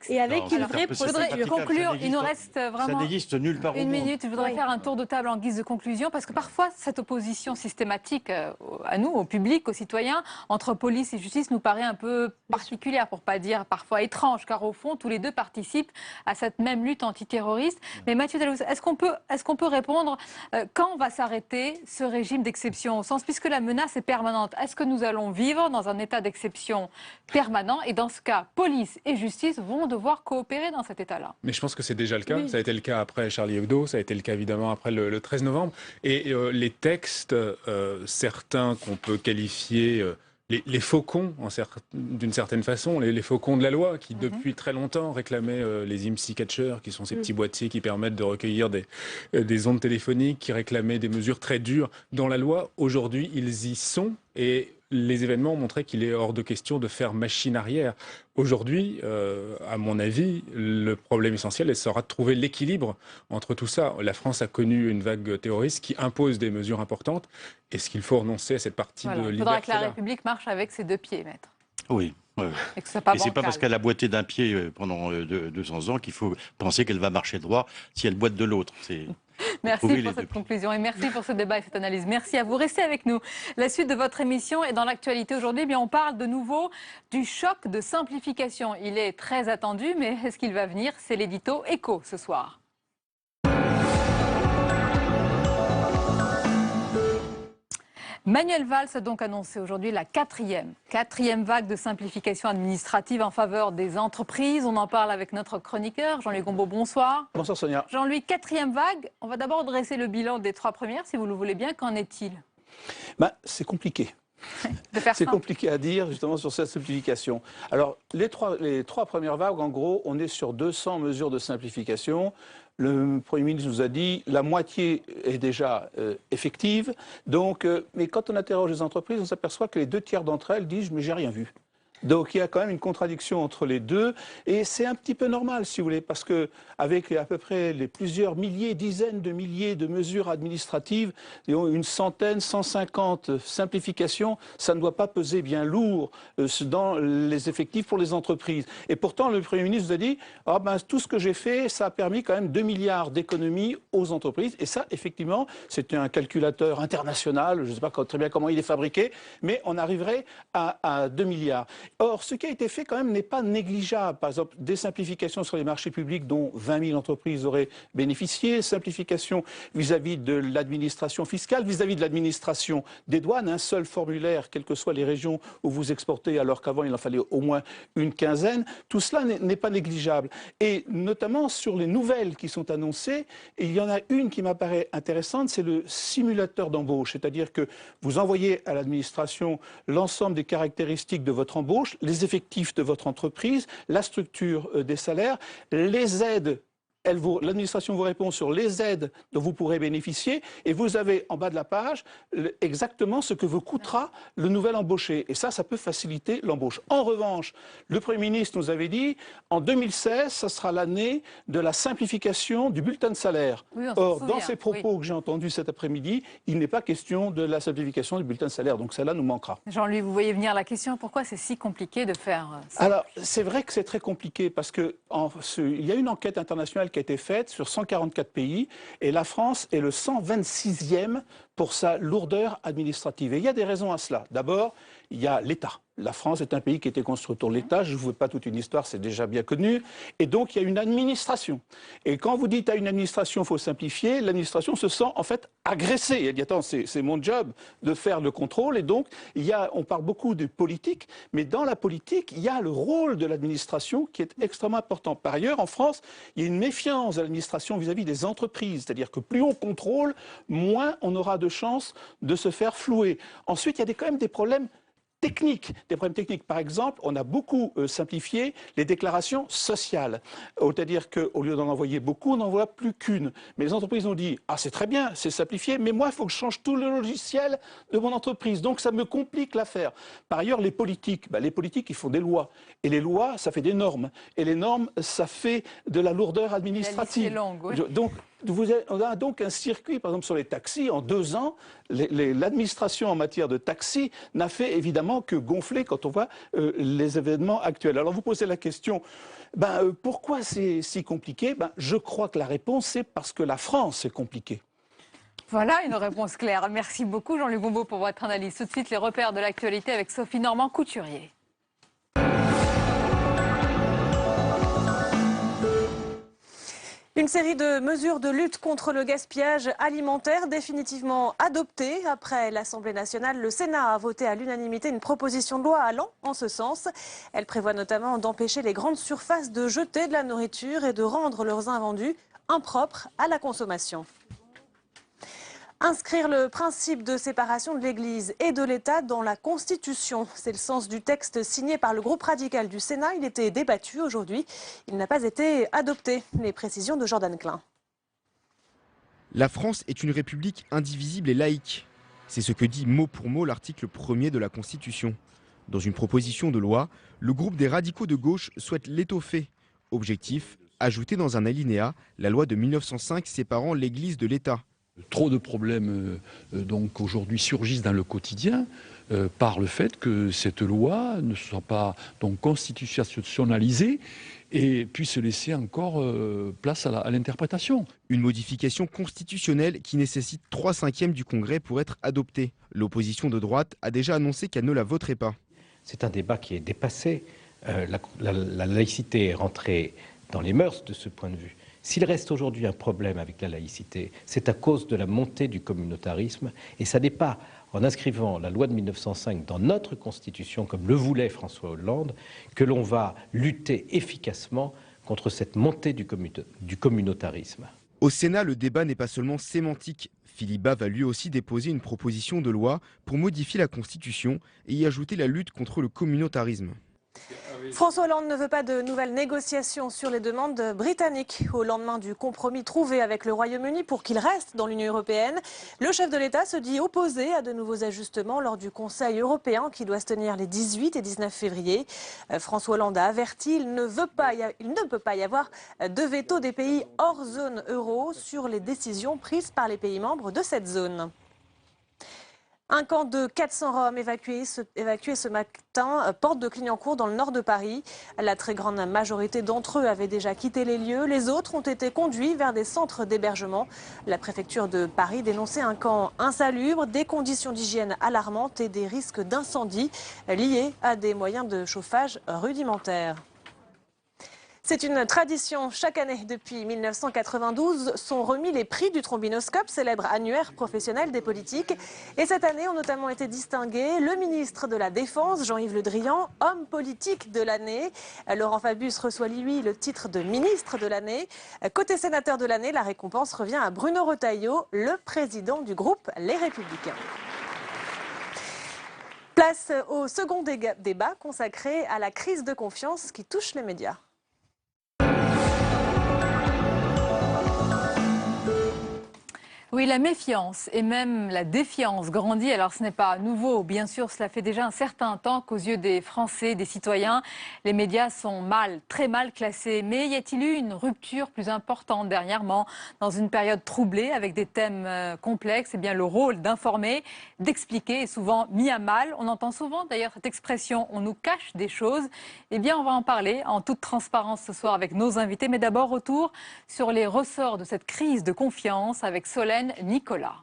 [SPEAKER 11] et avec une vraie procédure.
[SPEAKER 1] Je voudrais conclure, il nous reste vraiment
[SPEAKER 10] ça n'existe nulle part
[SPEAKER 1] 1 minute. Je voudrais faire un tour de table en guise de conclusion, parce que parfois, cette opposition systématique à nous, au public, aux citoyens, entre police et justice, nous paraît un peu particulière, pour ne pas dire parfois étrange, car au fond, tous les deux participent à cette même lutte antiterroriste. Mais Mathieu Dallouz, est-ce qu'on peut répondre quand va s'arrêter ce régime d'exception, au sens, puisque la menace est permanente? Est-ce que nous allons vivre dans un état d'exception permanent? Et dans ce cas, police et justice vont devoir coopérer dans cet état-là.
[SPEAKER 13] Mais je pense que c'est déjà le cas. Oui. Ça a été le cas après Charlie Hebdo, ça a été le cas évidemment après le 13 novembre. Et les textes, certains qu'on peut qualifier les faucons, d'une certaine façon, les faucons de la loi, qui depuis très longtemps réclamaient les IMSI catchers, qui sont ces petits boîtiers qui permettent de recueillir des ondes téléphoniques, qui réclamaient des mesures très dures dans la loi. Aujourd'hui, ils y sont et les événements ont montré qu'il est hors de question de faire machine arrière. Aujourd'hui, à mon avis, le problème essentiel sera de trouver l'équilibre entre tout ça. La France a connu une vague terroriste qui impose des mesures importantes. Est-ce qu'il faut renoncer à cette partie de liberté?
[SPEAKER 1] Il faudra que la République marche avec ses 2 pieds, maître.
[SPEAKER 10] Oui. Ouais.
[SPEAKER 1] Et c'est
[SPEAKER 10] pas parce qu'elle a boité d'un pied pendant 200 ans qu'il faut penser qu'elle va marcher droit si elle boite de l'autre.
[SPEAKER 1] Merci pour cette conclusion et merci pour ce débat et cette analyse. Merci à vous. Restez avec nous. La suite de votre émission est dans l'actualité aujourd'hui. On parle de nouveau du choc de simplification. Il est très attendu, mais est-ce qu'il va venir? C'est l'édito Écho ce soir. Manuel Valls a donc annoncé aujourd'hui la quatrième vague de simplification administrative en faveur des entreprises. On en parle avec notre chroniqueur, Jean-Louis Gombaud. Bonsoir.
[SPEAKER 14] Bonsoir Sonia.
[SPEAKER 1] Jean-Louis, 4e vague. On va d'abord dresser le bilan des 3 premières, si vous le voulez bien. Qu'en est-il?
[SPEAKER 14] C'est compliqué. C'est compliqué à dire justement sur cette simplification. Alors les trois premières vagues, en gros, on est sur 200 mesures de simplification. Le Premier ministre nous a dit la moitié est déjà effective. Donc, mais quand on interroge les entreprises, on s'aperçoit que les 2 tiers d'entre elles disent mais j'ai rien vu. Donc il y a quand même une contradiction entre les deux et c'est un petit peu normal si vous voulez parce que avec à peu près les plusieurs milliers, dizaines de milliers de mesures administratives, une centaine, 150 simplifications, ça ne doit pas peser bien lourd dans les effectifs pour les entreprises. Et pourtant le Premier ministre nous a dit tout ce que j'ai fait, ça a permis quand même 2 milliards d'économies aux entreprises et ça effectivement c'était un calculateur international, je ne sais pas très bien comment il est fabriqué, mais on arriverait à 2 milliards. Or, ce qui a été fait quand même n'est pas négligeable. Par exemple, des simplifications sur les marchés publics dont 20 000 entreprises auraient bénéficié, simplification vis-à-vis de l'administration fiscale, vis-à-vis de l'administration des douanes, un seul formulaire, quelles que soient les régions où vous exportez, alors qu'avant il en fallait au moins une quinzaine. Tout cela n'est pas négligeable. Et notamment sur les nouvelles qui sont annoncées, il y en a une qui m'apparaît intéressante, c'est le simulateur d'embauche. C'est-à-dire que vous envoyez à l'administration l'ensemble des caractéristiques de votre embauche, les effectifs de votre entreprise, la structure des salaires, les aides. L'administration vous répond sur les aides dont vous pourrez bénéficier et vous avez en bas de la page exactement ce que vous coûtera le nouvel embauché. Et ça peut faciliter l'embauche. En revanche, le Premier ministre nous avait dit en 2016, ça sera l'année de la simplification du bulletin de salaire.
[SPEAKER 1] Oui,
[SPEAKER 14] or, dans ces propos que j'ai entendus cet après-midi, il n'est pas question de la simplification du bulletin de salaire. Donc celle-là nous manquera.
[SPEAKER 1] Jean-Louis, vous voyez venir la question, pourquoi c'est si compliqué de faire ça?
[SPEAKER 14] Alors, c'est vrai que c'est très compliqué parce qu'il y a une enquête internationale qui a été faite sur 144 pays et la France est le 126e pour sa lourdeur administrative. Et il y a des raisons à cela. D'abord, il y a l'État. La France est un pays qui a été construit autour de l'État. Je ne vous fais pas toute une histoire, c'est déjà bien connu. Et donc, il y a une administration. Et quand vous dites à une administration, il faut simplifier, l'administration se sent en fait agressée. Elle dit, attends, c'est mon job de faire le contrôle. Et donc, on parle beaucoup de politique, mais dans la politique, il y a le rôle de l'administration qui est extrêmement important. Par ailleurs, en France, il y a une méfiance de l'administration vis-à-vis des entreprises. C'est-à-dire que plus on contrôle, moins on aura de chances de se faire flouer. Ensuite, il y a quand même des problèmes techniques. Des problèmes techniques. Par exemple, on a beaucoup simplifié les déclarations sociales. C'est-à-dire qu'au lieu d'en envoyer beaucoup, on n'en envoie plus qu'une. Mais les entreprises ont dit, ah c'est très bien, c'est simplifié, mais moi, il faut que je change tout le logiciel de mon entreprise. Donc ça me complique l'affaire. Par ailleurs, les politiques, ils font des lois. Et les lois, ça fait des normes. Et les normes, ça fait de la lourdeur administrative.
[SPEAKER 1] La liste est longue, oui.
[SPEAKER 14] Donc, on a donc un circuit, par exemple sur les taxis, en 2 ans, l'administration en matière de taxis n'a fait évidemment que gonfler quand on voit les événements actuels. Alors vous posez la question, pourquoi c'est si compliqué? Je crois que la réponse c'est parce que la France est compliquée.
[SPEAKER 1] Voilà une réponse claire. Merci beaucoup Jean-Luc Gombaud pour votre analyse. Tout de suite les repères de l'actualité avec Sophie Normand-Couturier.
[SPEAKER 2] Une série de mesures de lutte contre le gaspillage alimentaire définitivement adoptées. Après l'Assemblée nationale, le Sénat a voté à l'unanimité une proposition de loi allant en ce sens. Elle prévoit notamment d'empêcher les grandes surfaces de jeter de la nourriture et de rendre leurs invendus impropres à la consommation. Inscrire le principe de séparation de l'Église et de l'État dans la Constitution. C'est le sens du texte signé par le groupe radical du Sénat. Il était débattu aujourd'hui. Il n'a pas été adopté. Les précisions de Jordan Klein.
[SPEAKER 15] La France est une république indivisible et laïque. C'est ce que dit mot pour mot l'article 1er de la Constitution. Dans une proposition de loi, le groupe des radicaux de gauche souhaite l'étoffer. Objectif, ajouter dans un alinéa la loi de 1905 séparant l'Église de l'État.
[SPEAKER 16] Trop de problèmes donc aujourd'hui surgissent dans le quotidien par le fait que cette loi ne soit pas donc constitutionnalisée et puisse laisser encore place à l'interprétation.
[SPEAKER 15] Une modification constitutionnelle qui nécessite 3/5 du Congrès pour être adoptée. L'opposition de droite a déjà annoncé qu'elle ne la voterait pas.
[SPEAKER 17] C'est un débat qui est dépassé. La laïcité est rentrée dans les mœurs de ce point de vue. S'il reste aujourd'hui un problème avec la laïcité, c'est à cause de la montée du communautarisme. Et ça n'est pas en inscrivant la loi de 1905 dans notre Constitution, comme le voulait François Hollande, que l'on va lutter efficacement contre cette montée du communautarisme.
[SPEAKER 15] Au Sénat, le débat n'est pas seulement sémantique. Philippe Bas va lui aussi déposer une proposition de loi pour modifier la Constitution et y ajouter la lutte contre le communautarisme.
[SPEAKER 2] François Hollande ne veut pas de nouvelles négociations sur les demandes britanniques. Au lendemain du compromis trouvé avec le Royaume-Uni pour qu'il reste dans l'Union européenne, le chef de l'État se dit opposé à de nouveaux ajustements lors du Conseil européen qui doit se tenir les 18 et 19 février. François Hollande a averti, il ne peut pas y avoir de veto des pays hors zone euro sur les décisions prises par les pays membres de cette zone. Un camp de 400 Roms évacué ce matin, porte de Clignancourt dans le nord de Paris. La très grande majorité d'entre eux avaient déjà quitté les lieux. Les autres ont été conduits vers des centres d'hébergement. La préfecture de Paris dénonçait un camp insalubre, des conditions d'hygiène alarmantes et des risques d'incendie liés à des moyens de chauffage rudimentaires. C'est une tradition. Chaque année, depuis 1992, sont remis les prix du trombinoscope, célèbre annuaire professionnel des politiques. Et cette année ont notamment été distingués le ministre de la Défense, Jean-Yves Le Drian, homme politique de l'année. Laurent Fabius reçoit, lui, le titre de ministre de l'année. Côté sénateur de l'année, la récompense revient à Bruno Retailleau, le président du groupe Les Républicains. Place au second débat consacré à la crise de confiance qui touche les médias.
[SPEAKER 1] Oui, la méfiance et même la défiance grandit. Alors ce n'est pas nouveau, bien sûr, cela fait déjà un certain temps qu'aux yeux des Français, des citoyens, les médias sont très mal classés. Mais y a-t-il eu une rupture plus importante dernièrement, dans une période troublée avec des thèmes complexes? Eh bien, le rôle d'informer, d'expliquer est souvent mis à mal. On entend souvent d'ailleurs cette expression « on nous cache des choses ». Eh bien, on va en parler en toute transparence ce soir avec nos invités. Mais d'abord, retour sur les ressorts de cette crise de confiance avec Solène Nicolas.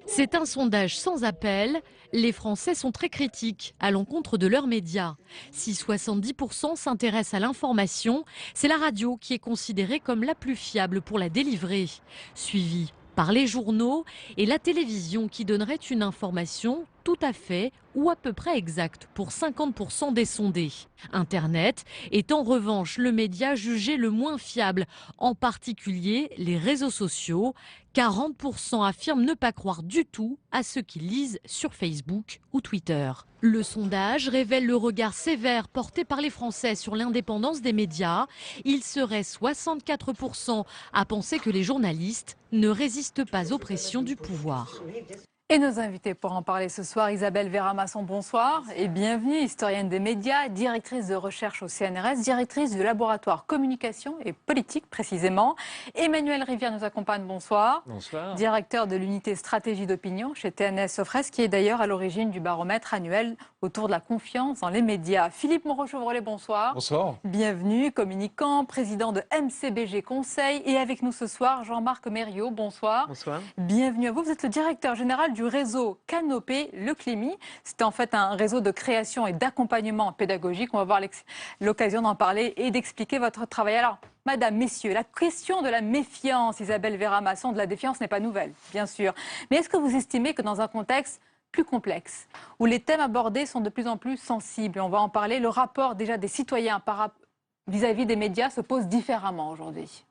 [SPEAKER 3] C'est un sondage sans appel. Les Français sont très critiques à l'encontre de leurs médias. Si 70% s'intéressent à l'information, c'est la radio qui est considérée comme la plus fiable pour la délivrer, suivie par les journaux et la télévision qui donnerait une information tout à fait ou à peu près exacte pour 50% des sondés. Internet est en revanche le média jugé le moins fiable, en particulier les réseaux sociaux. 40% affirment ne pas croire du tout à ceux qui lisent sur Facebook ou Twitter. Le sondage révèle le regard sévère porté par les Français sur l'indépendance des médias. Il serait 64% à penser que les journalistes ne résistent pas aux pressions du pouvoir.
[SPEAKER 1] Et nos invités pour en parler ce soir, Isabelle Vera-Masson, bonsoir et bienvenue, historienne des médias, directrice de recherche au CNRS, directrice du laboratoire communication et politique précisément. Emmanuel Rivière nous accompagne, bonsoir.
[SPEAKER 18] Bonsoir.
[SPEAKER 1] Directeur de l'unité stratégie d'opinion chez TNS Sofres, qui est d'ailleurs à l'origine du baromètre annuel autour de la confiance dans les médias. Philippe Moreau-Chevrolet, bonsoir.
[SPEAKER 18] Bonsoir.
[SPEAKER 1] Bienvenue, communicant, président de MCBG Conseil. Et avec nous ce soir, Jean-Marc Mériot, bonsoir.
[SPEAKER 18] Bonsoir.
[SPEAKER 1] Bienvenue à vous, vous êtes le directeur général du réseau Canopé Le Clémy. C'est en fait un réseau de création et d'accompagnement pédagogique. On va avoir l'occasion d'en parler et d'expliquer votre travail. Alors, madame, messieurs, la question de la méfiance, Isabelle Vera-Masson, de la défiance n'est pas nouvelle, bien sûr. Mais est-ce que vous estimez que dans un contexte plus complexe, où les thèmes abordés sont de plus en plus sensibles, on va en parler, le rapport déjà des citoyens vis-à-vis des médias se pose différemment aujourd'hui?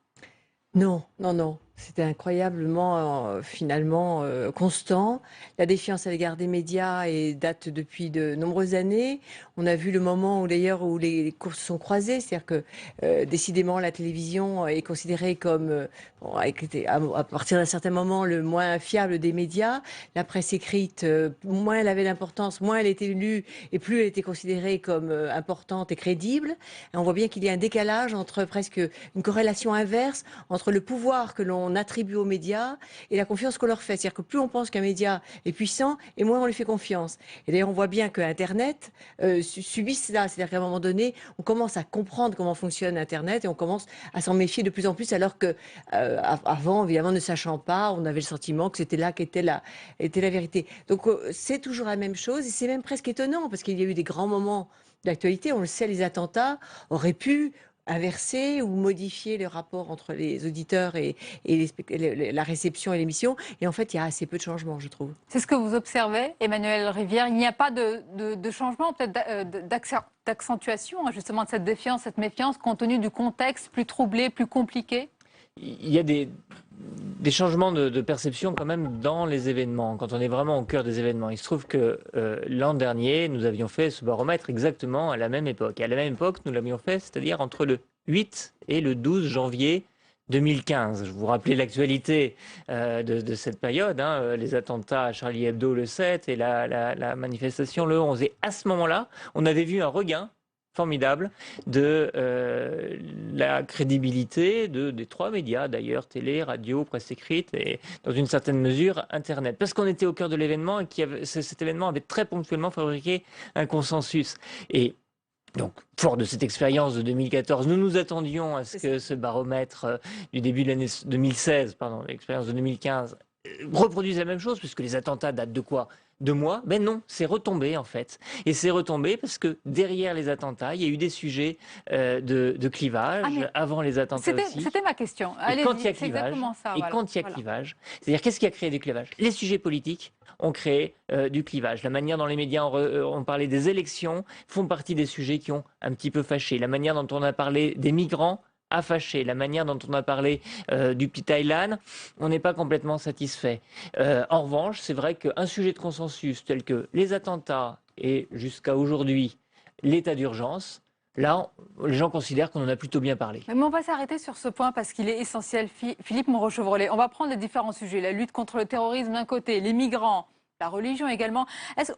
[SPEAKER 19] Non, non, non. C'était incroyablement, finalement, constant. La défiance à l'égard des médias date depuis de nombreuses années. On a vu le moment où, d'ailleurs, où les courses sont croisées. C'est-à-dire que, décidément, la télévision est considérée comme, à partir d'un certain moment, le moins fiable des médias. La presse écrite, moins elle avait d'importance, moins elle était lue et plus elle était considérée comme importante et crédible. Et on voit bien qu'il y a un décalage entre presque une corrélation inverse entre le pouvoir que l'on attribue aux médias et la confiance qu'on leur fait. C'est-à-dire que plus on pense qu'un média est puissant et moins on lui fait confiance. Et d'ailleurs, on voit bien que Internet subit cela. C'est-à-dire qu'à un moment donné, on commence à comprendre comment fonctionne Internet et on commence à s'en méfier de plus en plus, alors que avant, évidemment, ne sachant pas, on avait le sentiment que c'était là qu'était la vérité. Donc, c'est toujours la même chose et c'est même presque étonnant parce qu'il y a eu des grands moments d'actualité. On le sait, les attentats auraient pu inverser ou modifier le rapport entre les auditeurs et la réception et l'émission. Et en fait, il y a assez peu de changements, je trouve.
[SPEAKER 1] C'est ce que vous observez, Emmanuel Rivière. Il n'y a pas de changement, peut-être d'accentuation, justement, de cette défiance, cette méfiance, compte tenu du contexte plus troublé, plus compliqué?
[SPEAKER 18] Il y a des changements de perception quand même dans les événements, quand on est vraiment au cœur des événements. Il se trouve que l'an dernier, nous avions fait ce baromètre exactement à la même époque. Et à la même époque, nous l'avions fait, c'est-à-dire entre le 8 et le 12 janvier 2015. Je vous rappelais l'actualité de cette période, hein, les attentats à Charlie Hebdo le 7 et la manifestation le 11. Et à ce moment-là, on avait vu un regain formidable de la crédibilité des trois médias, d'ailleurs, télé, radio, presse écrite et, dans une certaine mesure, Internet. Parce qu'on était au cœur de l'événement et cet événement avait très ponctuellement fabriqué un consensus. Et donc, fort de cette expérience de 2014, nous nous attendions à ce que ce baromètre du début de l'année 2016, pardon, l'expérience de 2015, reproduise la même chose, puisque les attentats datent de quoi? 2 mois? Ben non, c'est retombé en fait. Et c'est retombé parce que derrière les attentats, il y a eu des sujets de clivage, avant les attentats aussi.
[SPEAKER 1] C'était ma question.
[SPEAKER 18] Et quand il y a clivage, quand il y a clivage, c'est-à-dire qu'est-ce qui a créé du clivage? Les sujets politiques ont créé du clivage. La manière dont les médias ont parlé des élections font partie des sujets qui ont un petit peu fâché. La manière dont on a parlé des migrants a fâché. La manière dont on a parlé du petit Thaïlande, on n'est pas complètement satisfait. En revanche, c'est vrai qu'un sujet de consensus tel que les attentats et jusqu'à aujourd'hui l'état d'urgence, là, les gens considèrent qu'on en a plutôt bien parlé.
[SPEAKER 1] Mais on va s'arrêter sur ce point parce qu'il est essentiel. Philippe Moreau-Chevrolet, on va prendre les différents sujets. La lutte contre le terrorisme d'un côté, les migrants, la religion également.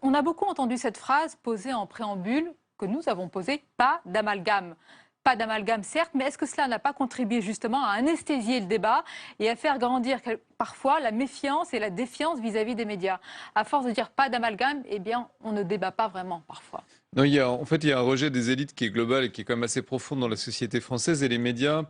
[SPEAKER 1] On a beaucoup entendu cette phrase posée en préambule que nous avons posée, pas d'amalgame. Pas d'amalgame, certes, mais est-ce que cela n'a pas contribué justement à anesthésier le débat et à faire grandir parfois la méfiance et la défiance vis-à-vis des médias? À force de dire pas d'amalgame, eh bien, on ne débat pas vraiment parfois.
[SPEAKER 20] Non, en fait, il y a un rejet des élites qui est global et qui est quand même assez profond dans la société française. Et les médias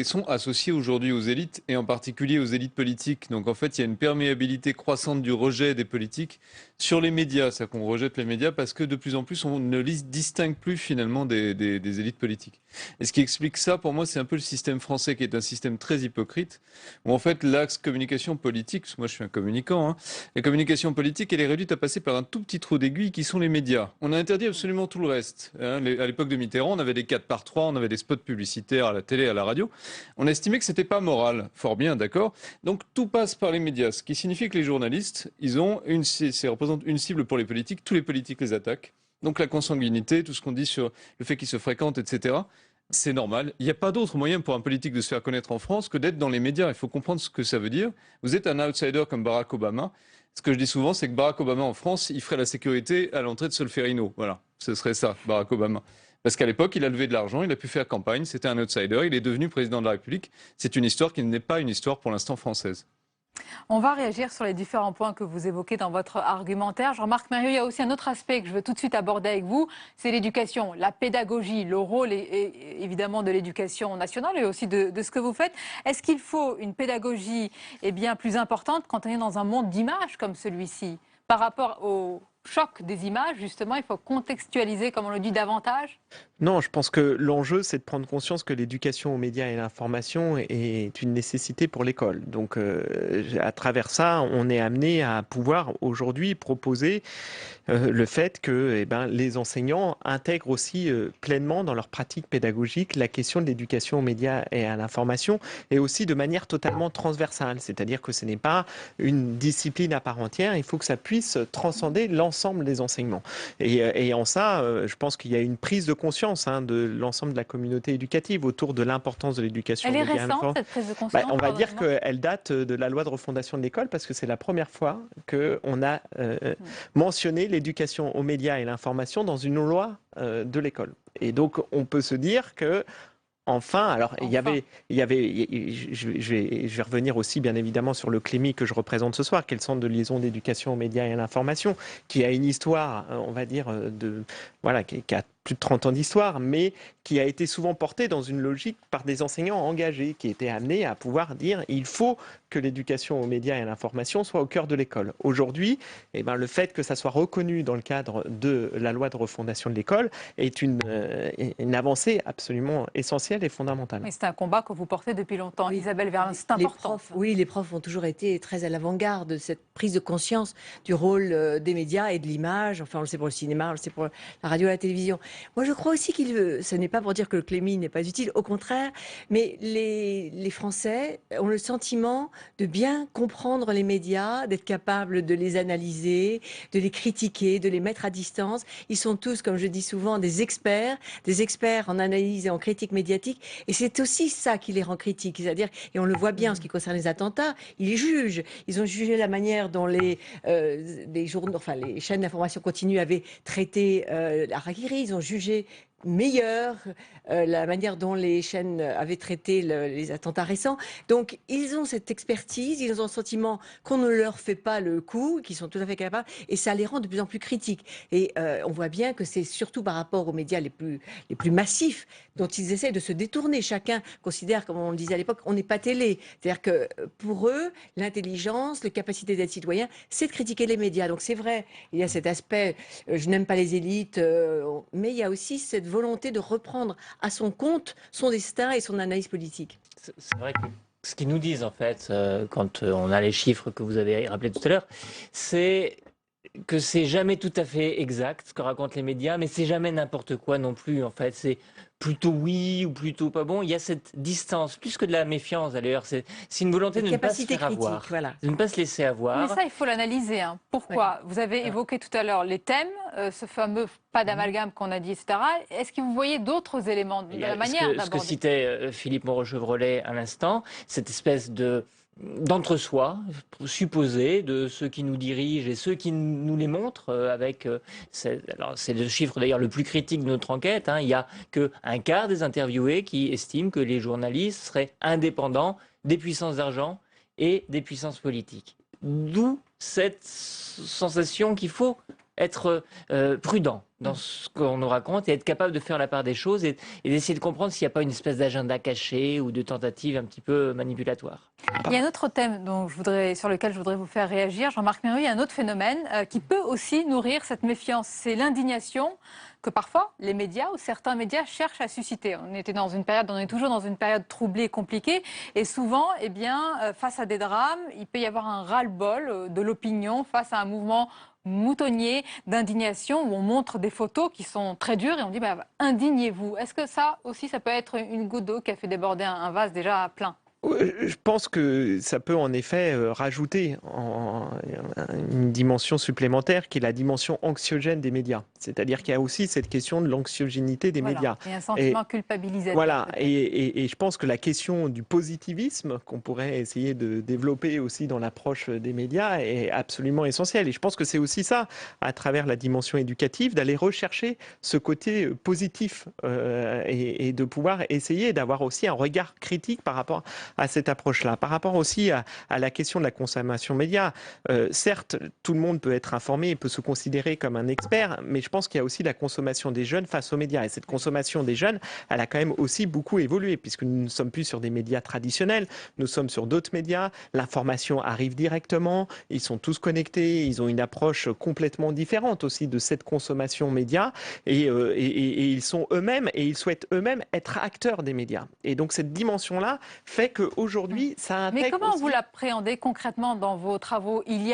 [SPEAKER 20] sont associés aujourd'hui aux élites et en particulier aux élites politiques. Donc en fait, il y a une perméabilité croissante du rejet des politiques sur les médias. C'est-à-dire qu'on rejette les médias parce que de plus en plus, on ne distingue plus finalement des élites politiques. Et ce qui explique ça, pour moi, c'est un peu le système français qui est un système très hypocrite, où en fait l'axe communication politique, parce que moi je suis un communicant, la communication politique, elle est réduite à passer par un tout petit trou d'aiguille qui sont les médias. On a interdit absolument tout le reste. À l'époque de Mitterrand, on avait des 4x3, on avait des spots publicitaires à la télé, à la radio. On estimait que c'était pas moral. Fort bien, d'accord. Donc tout passe par les médias, ce qui signifie que les journalistes, ça représente une cible pour les politiques. Tous les politiques les attaquent. Donc la consanguinité, tout ce qu'on dit sur le fait qu'ils se fréquentent, etc., c'est normal. Il n'y a pas d'autre moyen pour un politique de se faire connaître en France que d'être dans les médias. Il faut comprendre ce que ça veut dire. Vous êtes un outsider comme Barack Obama. Ce que je dis souvent, c'est que Barack Obama en France, il ferait la sécurité à l'entrée de Solferino. Voilà, ce serait ça, Barack Obama. Parce qu'à l'époque, il a levé de l'argent, il a pu faire campagne, c'était un outsider, il est devenu président de la République. C'est une histoire qui n'est pas une histoire pour l'instant française.
[SPEAKER 1] On va réagir sur les différents points que vous évoquez dans votre argumentaire. Jean-Marc Mérieux, il y a aussi un autre aspect que je veux tout de suite aborder avec vous, c'est l'éducation, la pédagogie, le rôle évidemment de l'éducation nationale et aussi de ce que vous faites. Est-ce qu'il faut une pédagogie bien plus importante quand on est dans un monde d'images comme celui-ci? Par rapport au choc des images, justement, il faut contextualiser, comme on le dit, davantage?
[SPEAKER 21] Non, je pense que l'enjeu, c'est de prendre conscience que l'éducation aux médias et l'information est une nécessité pour l'école. Donc, à travers ça, on est amené à pouvoir aujourd'hui proposer le fait que les enseignants intègrent aussi pleinement dans leur pratique pédagogique la question de l'éducation aux médias et à l'information, et aussi de manière totalement transversale. C'est-à-dire que ce n'est pas une discipline à part entière, il faut que ça puisse transcender l'ensemble des enseignements. Et en ça, je pense qu'il y a une prise de conscience de l'ensemble de la communauté éducative autour de l'importance de l'éducation.
[SPEAKER 1] Elle est récente, cette prise de conscience?
[SPEAKER 21] On va dire qu'elle date de la loi de refondation de l'école, parce que c'est la première fois qu'on a mentionné l'éducation aux médias et l'information dans une loi de l'école. Et donc, on peut se dire que enfin, alors il y avait, je vais revenir aussi bien évidemment sur le CLEMI que je représente ce soir, qui est le Centre de liaison d'éducation aux médias et à l'information, qui a une histoire, on va dire, qui a plus de 30 ans d'histoire, mais qui a été souvent porté dans une logique par des enseignants engagés, qui étaient amenés à pouvoir dire il faut que l'éducation aux médias et à l'information soit au cœur de l'école. Aujourd'hui, le fait que ça soit reconnu dans le cadre de la loi de refondation de l'école est une avancée absolument essentielle et fondamentale.
[SPEAKER 1] Mais c'est un combat que vous portez depuis longtemps, Isabelle Verlin, c'est important.
[SPEAKER 8] Les profs ont toujours été très à l'avant-garde de cette prise de conscience du rôle des médias et de l'image. Enfin, on le sait pour le cinéma, on le sait pour la radio et la télévision. Moi, je crois aussi ce n'est pas pour dire que le CLEMI n'est pas utile, au contraire, mais les Français ont le sentiment de bien comprendre les médias, d'être capables de les analyser, de les critiquer, de les mettre à distance. Ils sont tous, comme je dis souvent, des experts en analyse et en critique médiatique, et c'est aussi ça qui les rend critiques, c'est-à-dire, et on le voit bien en ce qui concerne les attentats, ils jugent. Ils ont jugé la manière dont les journaux, les chaînes d'information continue avaient traité Harakiri, ils ont jugé
[SPEAKER 19] meilleure, la manière dont les chaînes avaient traité les attentats récents. Donc, ils ont cette expertise, ils ont le sentiment qu'on ne leur fait pas le coup, qu'ils sont tout à fait capables, et ça les rend de plus en plus critiques. Et on voit bien que c'est surtout par rapport aux médias les plus massifs dont ils essaient de se détourner. Chacun considère, comme on le disait à l'époque, on n'est pas télé. C'est-à-dire que pour eux, l'intelligence, la capacité d'être citoyen, c'est de critiquer les médias. Donc c'est vrai, il y a cet aspect, je n'aime pas les élites, mais il y a aussi cette volonté de reprendre à son compte son destin et son analyse politique.
[SPEAKER 18] C'est vrai que ce qu'ils nous disent, en fait, quand on a les chiffres que vous avez rappelés tout à l'heure, c'est que c'est jamais tout à fait exact ce que racontent les médias, mais c'est jamais n'importe quoi non plus, en fait. C'est plutôt oui ou plutôt pas bon. Il y a cette distance, plus que de la méfiance d'ailleurs. C'est une volonté de ne pas se faire avoir, de ne pas se laisser avoir.
[SPEAKER 1] Mais ça, il faut l'analyser. Hein. Pourquoi? Vous avez évoqué tout à l'heure les thèmes, ce fameux pas d'amalgame qu'on a dit, etc. Est-ce que vous voyez d'autres éléments de la manière d'aborder?
[SPEAKER 18] Ce que citait Philippe Moreau-Chevrolet à l'instant, cette espèce d'entre-soi supposé de ceux qui nous dirigent et ceux qui nous les montrent alors c'est le chiffre d'ailleurs le plus critique de notre enquête, hein, il n'y a qu'un quart des interviewés qui estiment que les journalistes seraient indépendants des puissances d'argent et des puissances politiques. D'où cette sensation qu'il faut être prudent dans ce qu'on nous raconte et être capable de faire la part des choses et d'essayer de comprendre s'il n'y a pas une espèce d'agenda caché ou de tentative un petit peu manipulatoire.
[SPEAKER 1] Il y a un autre thème sur lequel je voudrais vous faire réagir, Jean-Marc Meru, il y a un autre phénomène qui peut aussi nourrir cette méfiance, c'est l'indignation que parfois les médias ou certains médias cherchent à susciter. On est toujours dans une période troublée et compliquée et souvent, face à des drames, il peut y avoir un ras-le-bol de l'opinion face à un mouvement moutonnier d'indignation où on montre des photos qui sont très dures et on dit indignez-vous. Est-ce que ça aussi, ça peut être une goutte d'eau qui a fait déborder un vase déjà plein?
[SPEAKER 21] Je pense que ça peut en effet rajouter une dimension supplémentaire qui est la dimension anxiogène des médias. C'est-à-dire qu'il y a aussi cette question de l'anxiogénité des médias.
[SPEAKER 1] Et un sentiment culpabilisateur.
[SPEAKER 21] Voilà, et je pense que la question du positivisme qu'on pourrait essayer de développer aussi dans l'approche des médias est absolument essentielle. Et je pense que c'est aussi ça, à travers la dimension éducative, d'aller rechercher ce côté positif et de pouvoir essayer d'avoir aussi un regard critique par rapport à cette approche-là. Par rapport aussi à la question de la consommation média, certes, tout le monde peut être informé et peut se considérer comme un expert, mais je pense qu'il y a aussi la consommation des jeunes face aux médias. Et cette consommation des jeunes, elle a quand même aussi beaucoup évolué, puisque nous ne sommes plus sur des médias traditionnels, nous sommes sur d'autres médias, l'information arrive directement, ils sont tous connectés, ils ont une approche complètement différente aussi de cette consommation média, et ils sont eux-mêmes, et ils souhaitent eux-mêmes être acteurs des médias. Et donc cette dimension-là fait qu'aujourd'hui, ça intègre.
[SPEAKER 1] Mais comment
[SPEAKER 21] aussi...
[SPEAKER 1] vous l'appréhendez concrètement dans vos travaux? Il y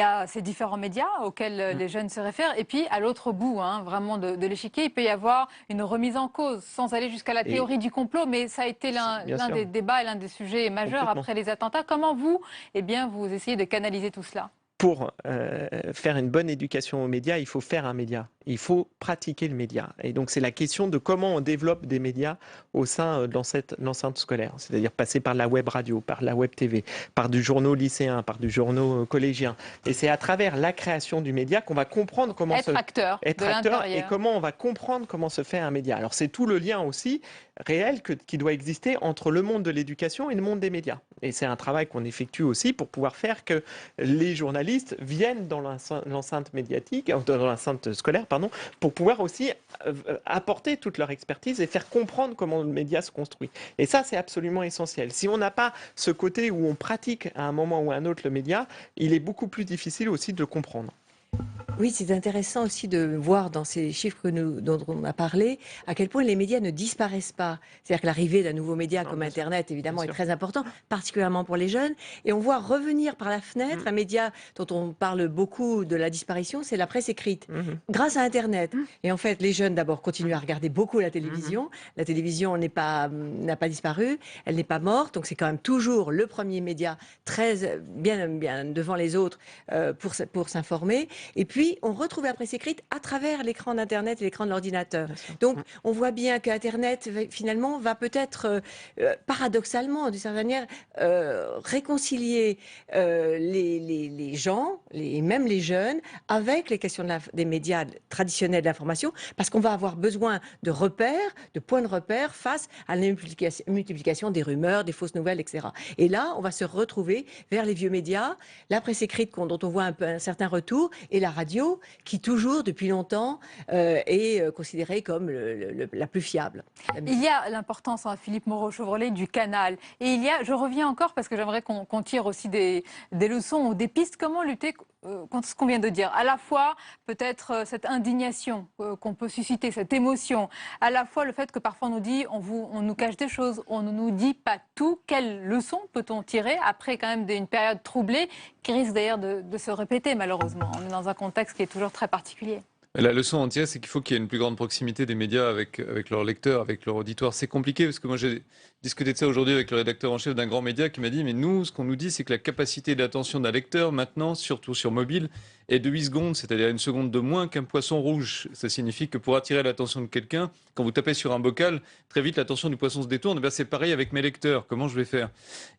[SPEAKER 1] a ces différents médias auxquels les jeunes se réfèrent, et puis à l'autre bout, vraiment de l'échiquier, il peut y avoir une remise en cause, sans aller jusqu'à la théorie du complot, mais ça a été l'un des débats et l'un des sujets majeurs après les attentats. Comment vous essayez de canaliser tout cela?
[SPEAKER 21] Pour faire une bonne éducation aux médias, il faut faire un média. Il faut pratiquer le média. Et donc, c'est la question de comment on développe des médias au sein de l'enceinte scolaire. C'est-à-dire passer par la web radio, par la web TV, par du journaux lycéen, par du journaux collégien. Et c'est à travers la création du média qu'on va comprendre comment
[SPEAKER 1] être acteur
[SPEAKER 21] et comment on va comprendre comment se fait un média. Alors, c'est tout le lien aussi réel qui doit exister entre le monde de l'éducation et le monde des médias. Et c'est un travail qu'on effectue aussi pour pouvoir faire que les journalistes viennent dans l'enceinte médiatique, dans l'enceinte scolaire, pour pouvoir aussi apporter toute leur expertise et faire comprendre comment le média se construit. Et ça, c'est absolument essentiel. Si on n'a pas ce côté où on pratique à un moment ou à un autre le média, il est beaucoup plus difficile aussi de le comprendre.
[SPEAKER 19] Oui, c'est intéressant aussi de voir dans ces chiffres dont on a parlé à quel point les médias ne disparaissent pas. C'est-à-dire que l'arrivée d'un nouveau média comme Internet, évidemment, est très important, particulièrement pour les jeunes. Et on voit revenir par la fenêtre un média dont on parle beaucoup de la disparition, c'est la presse écrite, grâce à Internet. Et en fait, les jeunes, d'abord, continuent à regarder beaucoup la télévision. La télévision n'a pas disparu, elle n'est pas morte. Donc c'est quand même toujours le premier média très bien devant les autres pour s'informer.
[SPEAKER 8] Et puis, on retrouve la presse écrite à travers l'écran d'Internet et l'écran de l'ordinateur. Donc, on voit bien qu'Internet, finalement, va peut-être, paradoxalement, d'une certaine manière, réconcilier les gens, et même les jeunes, avec les questions des médias traditionnels d'information, parce qu'on va avoir besoin de repères, de points de repère face à la multiplication des rumeurs, des fausses nouvelles, etc. Et là, on va se retrouver vers les vieux médias, la presse écrite dont on voit un certain retour, et la radio, qui toujours, depuis longtemps, est considérée comme la plus fiable.
[SPEAKER 1] Il y a l'importance, Philippe Moreau-Chevrolet, du canal. Et il y a, je reviens encore, parce que j'aimerais qu'on tire aussi des leçons ou des pistes, comment lutter contre ce qu'on vient de dire. À la fois, peut-être cette indignation qu'on peut susciter, cette émotion, à la fois le fait que parfois on nous dit, on nous cache des choses, on ne nous dit pas tout. Quelle leçon peut-on tirer après quand même une période troublée qui risque d'ailleurs de se répéter malheureusement? On est dans un contexte qui est toujours très particulier.
[SPEAKER 20] La leçon entière, c'est qu'il faut qu'il y ait une plus grande proximité des médias avec leurs lecteurs, avec leur auditoire. C'est compliqué parce que moi j'ai discuté de ça aujourd'hui avec le rédacteur en chef d'un grand média qui m'a dit mais nous, ce qu'on nous dit, c'est que la capacité d'attention d'un lecteur maintenant, surtout sur mobile, est de 8 secondes, c'est-à-dire une seconde de moins qu'un poisson rouge. Ça signifie que pour attirer l'attention de quelqu'un, quand vous tapez sur un bocal, très vite l'attention du poisson se détourne. Ben, c'est pareil avec mes lecteurs. Comment je vais faire?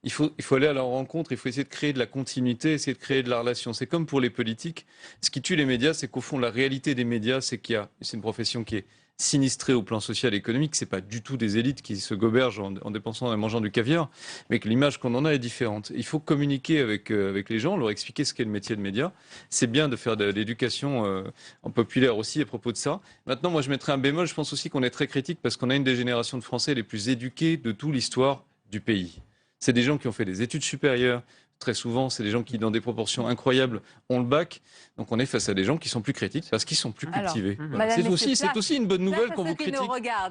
[SPEAKER 20] Il faut aller à leur rencontre, il faut essayer de créer de la continuité, essayer de créer de la relation. C'est comme pour les politiques. Ce qui tue les médias, c'est qu'au fond, la réalité des médias, c'est c'est une profession qui est sinistrée au plan social et économique. C'est pas du tout des élites qui se gobergent en dépensant et en mangeant du caviar, mais que l'image qu'on en a est différente. Il faut communiquer avec les gens, leur expliquer ce qu'est le métier de média. C'est bien de faire de l'éducation en populaire aussi à propos de ça. Maintenant, moi, je mettrais un bémol. Je pense aussi qu'on est très critique parce qu'on a une des générations de Français les plus éduquées de toute l'histoire du pays. C'est des gens qui ont fait des études supérieures. Très souvent, c'est des gens qui, dans des proportions incroyables, ont le bac. Donc, on est face à des gens qui sont plus critiques parce qu'ils sont plus cultivés. Voilà. C'est aussi une bonne nouvelle qu'on vous critique.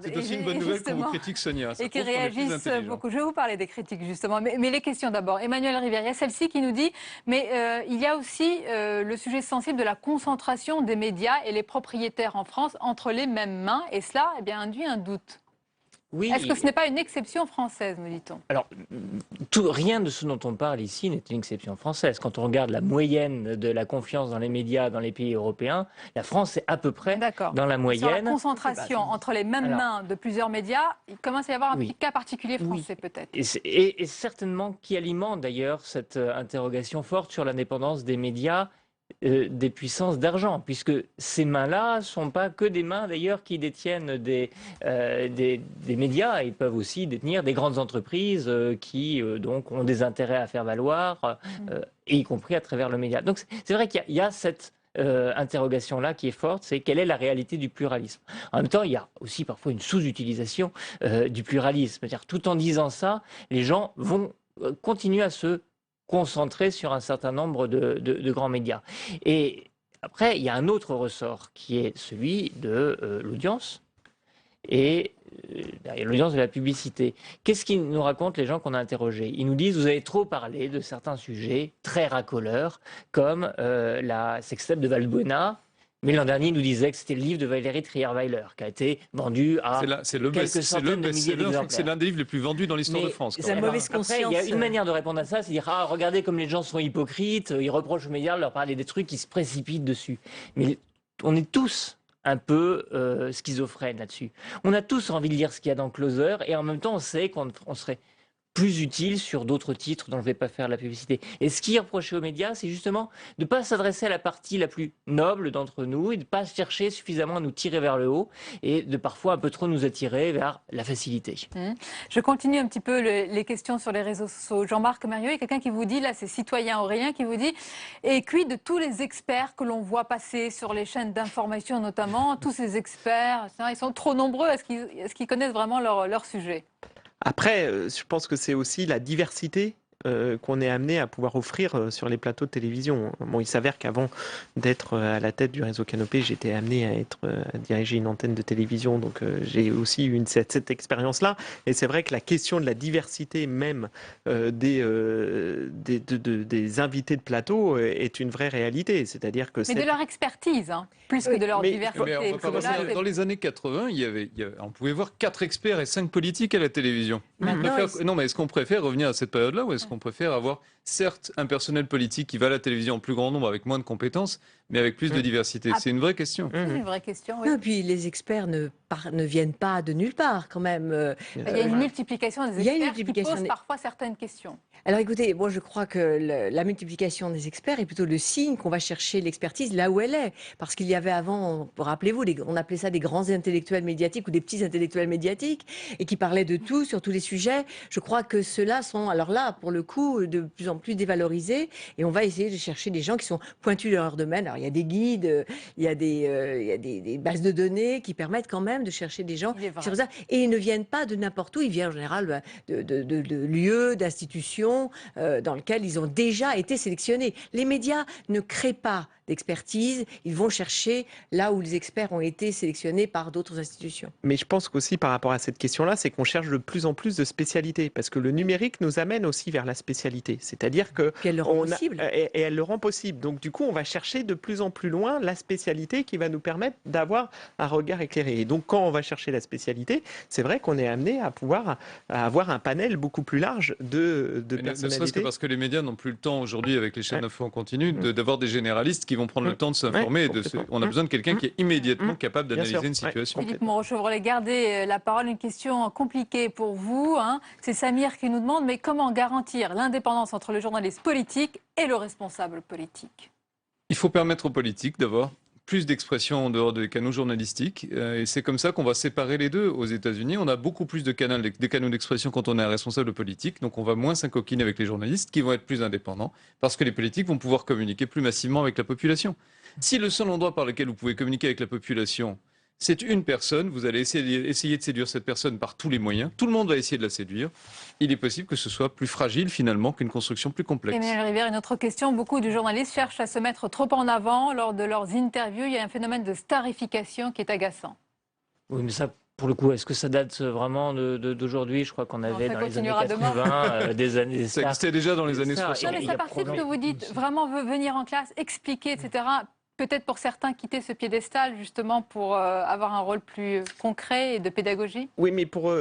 [SPEAKER 20] C'est aussi une bonne nouvelle qu'on vous critique, Sonia.
[SPEAKER 1] Et qui réagissent beaucoup. Je vais vous parler des critiques, justement. Mais les questions d'abord. Emmanuel Rivière, il y a celle-ci qui nous dit mais il y a aussi le sujet sensible de la concentration des médias et les propriétaires en France entre les mêmes mains. Et cela, induit un doute. Oui. Est-ce que ce n'est pas une exception française, me dit-on?
[SPEAKER 18] Alors, rien de ce dont on parle ici n'est une exception française. Quand on regarde la moyenne de la confiance dans les médias dans les pays européens, la France est à peu près dans la moyenne.
[SPEAKER 1] Sur la concentration entre les mêmes mains de plusieurs médias, il commence à y avoir un petit cas particulier français peut-être.
[SPEAKER 18] Et certainement qui alimente d'ailleurs cette interrogation forte sur l'indépendance des médias des puissances d'argent, puisque ces mains-là ne sont pas que des mains d'ailleurs qui détiennent des médias, ils peuvent aussi détenir des grandes entreprises qui donc ont des intérêts à faire valoir, et y compris à travers le média. Donc c'est vrai qu'il y a cette interrogation-là qui est forte, c'est quelle est la réalité du pluralisme. En même temps, il y a aussi parfois une sous-utilisation du pluralisme. C'est-à-dire, tout en disant ça, les gens vont continuer à se concentrer sur un certain nombre de grands médias. Et après, il y a un autre ressort qui est celui de l'audience et l'audience de la publicité. Qu'est-ce qu'ils nous racontent les gens qu'on a interrogés? Ils nous disent, vous avez trop parlé de certains sujets très racoleurs, comme la sextape de Valbuena. Mais l'an dernier, il nous disait que c'était le livre de Valérie Trierweiler qui a été vendu à quelques centaines de milliers d'exemplaires.
[SPEAKER 20] C'est l'un des livres les plus vendus dans l'histoire de France.
[SPEAKER 18] C'est mauvaise conscience. Après, il y a une manière de répondre à ça, c'est de dire regardez comme les gens sont hypocrites, ils reprochent aux médias de leur parler des trucs qui se précipitent dessus. Mais on est tous un peu schizophrènes là-dessus. On a tous envie de lire ce qu'il y a dans Closer et en même temps, on sait qu'on serait plus utile sur d'autres titres dont je ne vais pas faire la publicité. Et ce qui est reproché aux médias, c'est justement de ne pas s'adresser à la partie la plus noble d'entre nous et de ne pas chercher suffisamment à nous tirer vers le haut et de parfois un peu trop nous attirer vers la facilité.
[SPEAKER 1] Je continue un petit peu les questions sur les réseaux sociaux. Jean-Marc Mariot, il y a quelqu'un qui vous dit, là c'est Citoyen Aurélien qui vous dit, et quid de tous les experts que l'on voit passer sur les chaînes d'information notamment, tous ces experts, ils sont trop nombreux, est-ce qu'ils connaissent vraiment leur sujet?
[SPEAKER 21] Après, je pense que c'est aussi la diversité qu'on est amené à pouvoir offrir sur les plateaux de télévision. Bon, il s'avère qu'avant d'être à la tête du réseau Canopé, j'étais amené à diriger une antenne de télévision, donc j'ai aussi eu cette expérience-là. Et c'est vrai que la question de la diversité même des invités de plateau est une vraie réalité. C'est-à-dire que
[SPEAKER 1] mais de leur expertise, plus que de leur diversité.
[SPEAKER 20] Mais on va pas passer, dans les années 80, on pouvait voir 4 experts et 5 politiques à la télévision. Non, mais est-ce qu'on préfère revenir à cette période-là ou est-ce qu'on préfère avoir, certes, un personnel politique qui va à la télévision en plus grand nombre avec moins de compétences, mais avec plus de diversité. C'est une vraie question.
[SPEAKER 1] C'est une vraie question, oui.
[SPEAKER 19] Non, puis les experts ne viennent pas de nulle part, quand même.
[SPEAKER 1] Il y a une multiplication des experts qui posent parfois certaines questions.
[SPEAKER 19] Alors écoutez, moi je crois que la multiplication des experts est plutôt le signe qu'on va chercher l'expertise là où elle est. Parce qu'il y avait avant, rappelez-vous, on appelait ça des grands intellectuels médiatiques ou des petits intellectuels médiatiques et qui parlaient de tout, sur tous les sujets. Je crois que ceux-là sont, alors là, pour le coup, de plus en plus dévalorisés et on va essayer de chercher des gens qui sont pointus dans leur domaine. Alors il y a des guides, il y a des bases de données qui permettent quand même de chercher des gens sur ça. Et ils ne viennent pas de n'importe où, ils viennent en général de lieux, d'institutions dans lesquels ils ont déjà été sélectionnés. Les médias ne créent pas d'expertise, ils vont chercher là où les experts ont été sélectionnés par d'autres institutions.
[SPEAKER 21] Mais je pense qu'aussi par rapport à cette question-là, c'est qu'on cherche de plus en plus de spécialités, parce que le numérique nous amène aussi vers la spécialité. C'est-à-dire que...
[SPEAKER 19] Puis elle le rend possible.
[SPEAKER 21] Et elle le rend possible. Donc du coup, on va chercher de plus en plus loin la spécialité qui va nous permettre d'avoir un regard éclairé. Et donc quand on va chercher la spécialité, c'est vrai qu'on est amené à pouvoir avoir un panel beaucoup plus large de personnalités.
[SPEAKER 20] Ne serait-ce que parce que les médias n'ont plus le temps aujourd'hui, avec les chaînes d'infos en continu, d'avoir des généralistes qui vont prendre le temps de s'informer. On a besoin de quelqu'un qui est immédiatement capable d'analyser une situation.
[SPEAKER 1] Philippe Moreau-Chevrolet, gardez la parole. Une question compliquée pour vous. C'est Samir qui nous demande, mais comment garantir l'indépendance entre le journaliste politique et le responsable politique?
[SPEAKER 20] Il faut permettre aux politiques d'avoir plus d'expression en dehors des canaux journalistiques. Et c'est comme ça qu'on va séparer les deux. Aux États-Unis, on a beaucoup plus de canaux d'expression quand on est un responsable politique. Donc on va moins s'incoquiner avec les journalistes qui vont être plus indépendants parce que les politiques vont pouvoir communiquer plus massivement avec la population. Si le seul endroit par lequel vous pouvez communiquer avec la population, c'est une personne, vous allez essayer de séduire cette personne par tous les moyens. Tout le monde va essayer de la séduire. Il est possible que ce soit plus fragile finalement qu'une construction plus complexe.
[SPEAKER 1] Emmanuel Rivière, une autre question. Beaucoup de journalistes cherchent à se mettre trop en avant lors de leurs interviews. Il y a un phénomène de starification qui est agaçant.
[SPEAKER 18] Oui, mais ça, pour le coup, est-ce que ça date vraiment d'aujourd'hui? Je crois qu'on avait dans les années 80 des années...
[SPEAKER 20] Ça existait déjà dans les années 60.
[SPEAKER 1] Non, mais ça participe que vous dites vraiment venir en classe, expliquer, etc. Peut-être pour certains quitter ce piédestal justement pour avoir un rôle plus concret et de pédagogie?
[SPEAKER 21] Oui, mais pour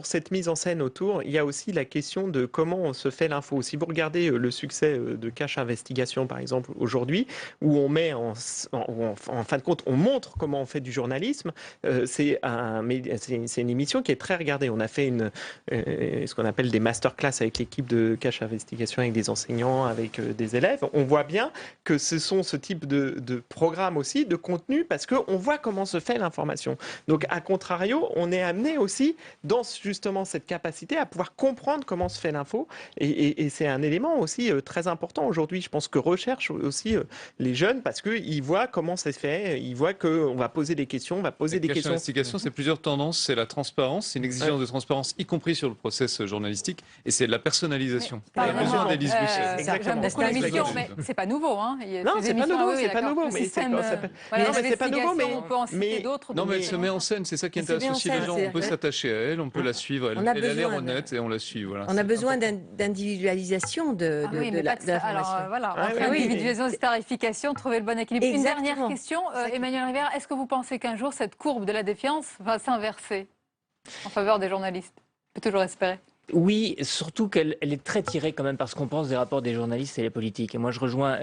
[SPEAKER 21] cette mise en scène autour, il y a aussi la question de comment on se fait l'info. Si vous regardez le succès de Cache Investigation, par exemple, aujourd'hui, où on met en fin de compte, on montre comment on fait du journalisme, c'est une émission qui est très regardée. On a fait ce qu'on appelle des masterclass avec l'équipe de Cache Investigation, avec des enseignants, avec des élèves. On voit bien que ce sont ce type de programme aussi, de contenu, parce qu'on voit comment se fait l'information. Donc, à contrario, on est amené aussi dans justement cette capacité à pouvoir comprendre comment se fait l'info. Et c'est un élément aussi très important aujourd'hui. Je pense que recherchent aussi les jeunes parce qu'ils voient comment c'est fait, ils voient qu'on va poser des questions, on va poser des questions.
[SPEAKER 20] L'investigation, c'est plusieurs tendances. C'est la transparence, c'est une exigence de transparence, y compris sur le process journalistique, et c'est de la personnalisation. Il y a besoin d'Élise Lucet.
[SPEAKER 1] J'aime beaucoup l'émission, mais c'est pas nouveau.
[SPEAKER 21] Non, c'est pas nouveau, c'est pas nouveau. Mais c'est pas nouveau,
[SPEAKER 1] mais on peut en citer d'autres.
[SPEAKER 20] Non, mais elle se met en scène, c'est ça qui intéresse aussi les gens. On peut s'attacher à elle, on peut la suivre. Elle a l'air honnête et on la suit. Voilà,
[SPEAKER 19] on a besoin d'individualisation de l'information.
[SPEAKER 1] Alors voilà, entre individualisation et starification, trouver le bon équilibre.
[SPEAKER 19] Exactement.
[SPEAKER 1] Une dernière question, Emmanuel Rivière, est-ce que vous pensez qu'un jour cette courbe de la défiance va s'inverser en faveur des journalistes? On peut toujours espérer.
[SPEAKER 18] Oui, surtout qu'elle est très tirée quand même par ce qu'on pense des rapports des journalistes et les politiques. Et moi, je rejoins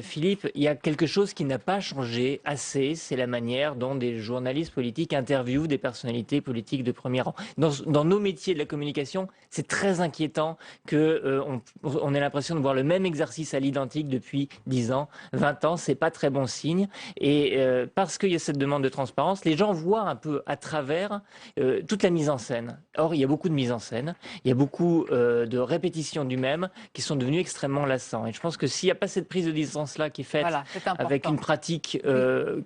[SPEAKER 18] Philippe. Il y a quelque chose qui n'a pas changé assez, c'est la manière dont des journalistes politiques interviewent des personnalités politiques de premier rang. Dans nos métiers de la communication, c'est très inquiétant qu'on ait l'impression de voir le même exercice à l'identique depuis 10 ans, 20 ans. C'est pas très bon signe. Et parce qu'il y a cette demande de transparence, les gens voient un peu à travers toute la mise en scène. Or, il y a beaucoup de mise en scène. Il y a beaucoup de répétitions du même qui sont devenues extrêmement lassants. Et je pense que s'il n'y a pas cette prise de distance-là qui est faite avec une pratique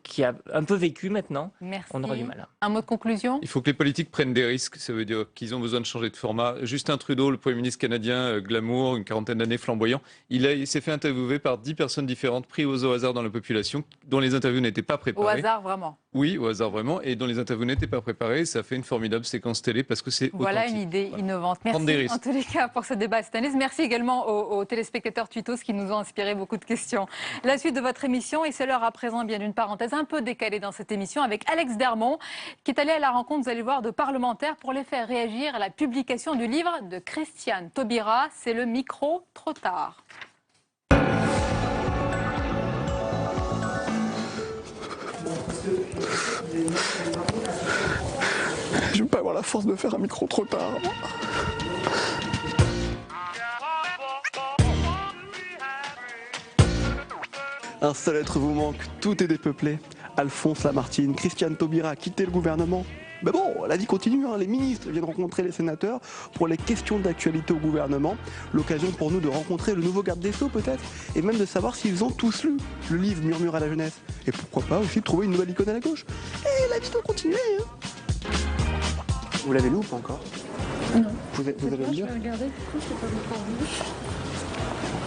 [SPEAKER 18] qui a un peu vécu maintenant, on aura du mal.
[SPEAKER 1] Un mot de conclusion?
[SPEAKER 20] Il faut que les politiques prennent des risques. Ça veut dire qu'ils ont besoin de changer de format. Justin Trudeau, le Premier ministre canadien, glamour, une quarantaine d'années, flamboyant, il s'est fait interviewer par 10 personnes différentes, prises au hasard dans la population, dont les interviews n'étaient pas préparées.
[SPEAKER 1] Au hasard, vraiment?
[SPEAKER 20] Oui, au hasard vraiment, et dont les interviews n'étaient pas préparées. Ça fait une formidable séquence télé parce que c'est
[SPEAKER 1] Voilà
[SPEAKER 20] authentique.
[SPEAKER 1] une idée innovante.
[SPEAKER 20] Prendre des
[SPEAKER 1] Merci
[SPEAKER 20] risques.
[SPEAKER 1] en tous les cas pour ce débat cette année. Merci également aux téléspectateurs Tutos qui nous ont inspiré beaucoup de questions. La suite de votre émission, et c'est l'heure à présent bien d'une parenthèse un peu décalée dans cette émission avec Alex Darmon qui est allé à la rencontre, vous allez voir, de parlementaires pour les faire réagir à la publication du livre de Christiane Taubira. C'est le micro trop tard.
[SPEAKER 4] Je ne veux pas avoir la force de faire un micro trop tard. Un seul être vous manque, tout est dépeuplé. Alphonse Lamartine, Christiane Taubira a quitté le gouvernement. Mais bon, la vie continue, hein. Les ministres viennent rencontrer les sénateurs pour les questions d'actualité au gouvernement. L'occasion pour nous de rencontrer le nouveau garde des Sceaux peut-être, et même de savoir s'ils ont tous lu le livre Murmure à la jeunesse. Et pourquoi pas aussi de trouver une nouvelle icône à la gauche. Et la vie doit continuer, hein. Vous l'avez lu ou pas encore?
[SPEAKER 22] Non.
[SPEAKER 4] Vous allez le lire?
[SPEAKER 22] Je vais regarder, du coup, je pas encore vu.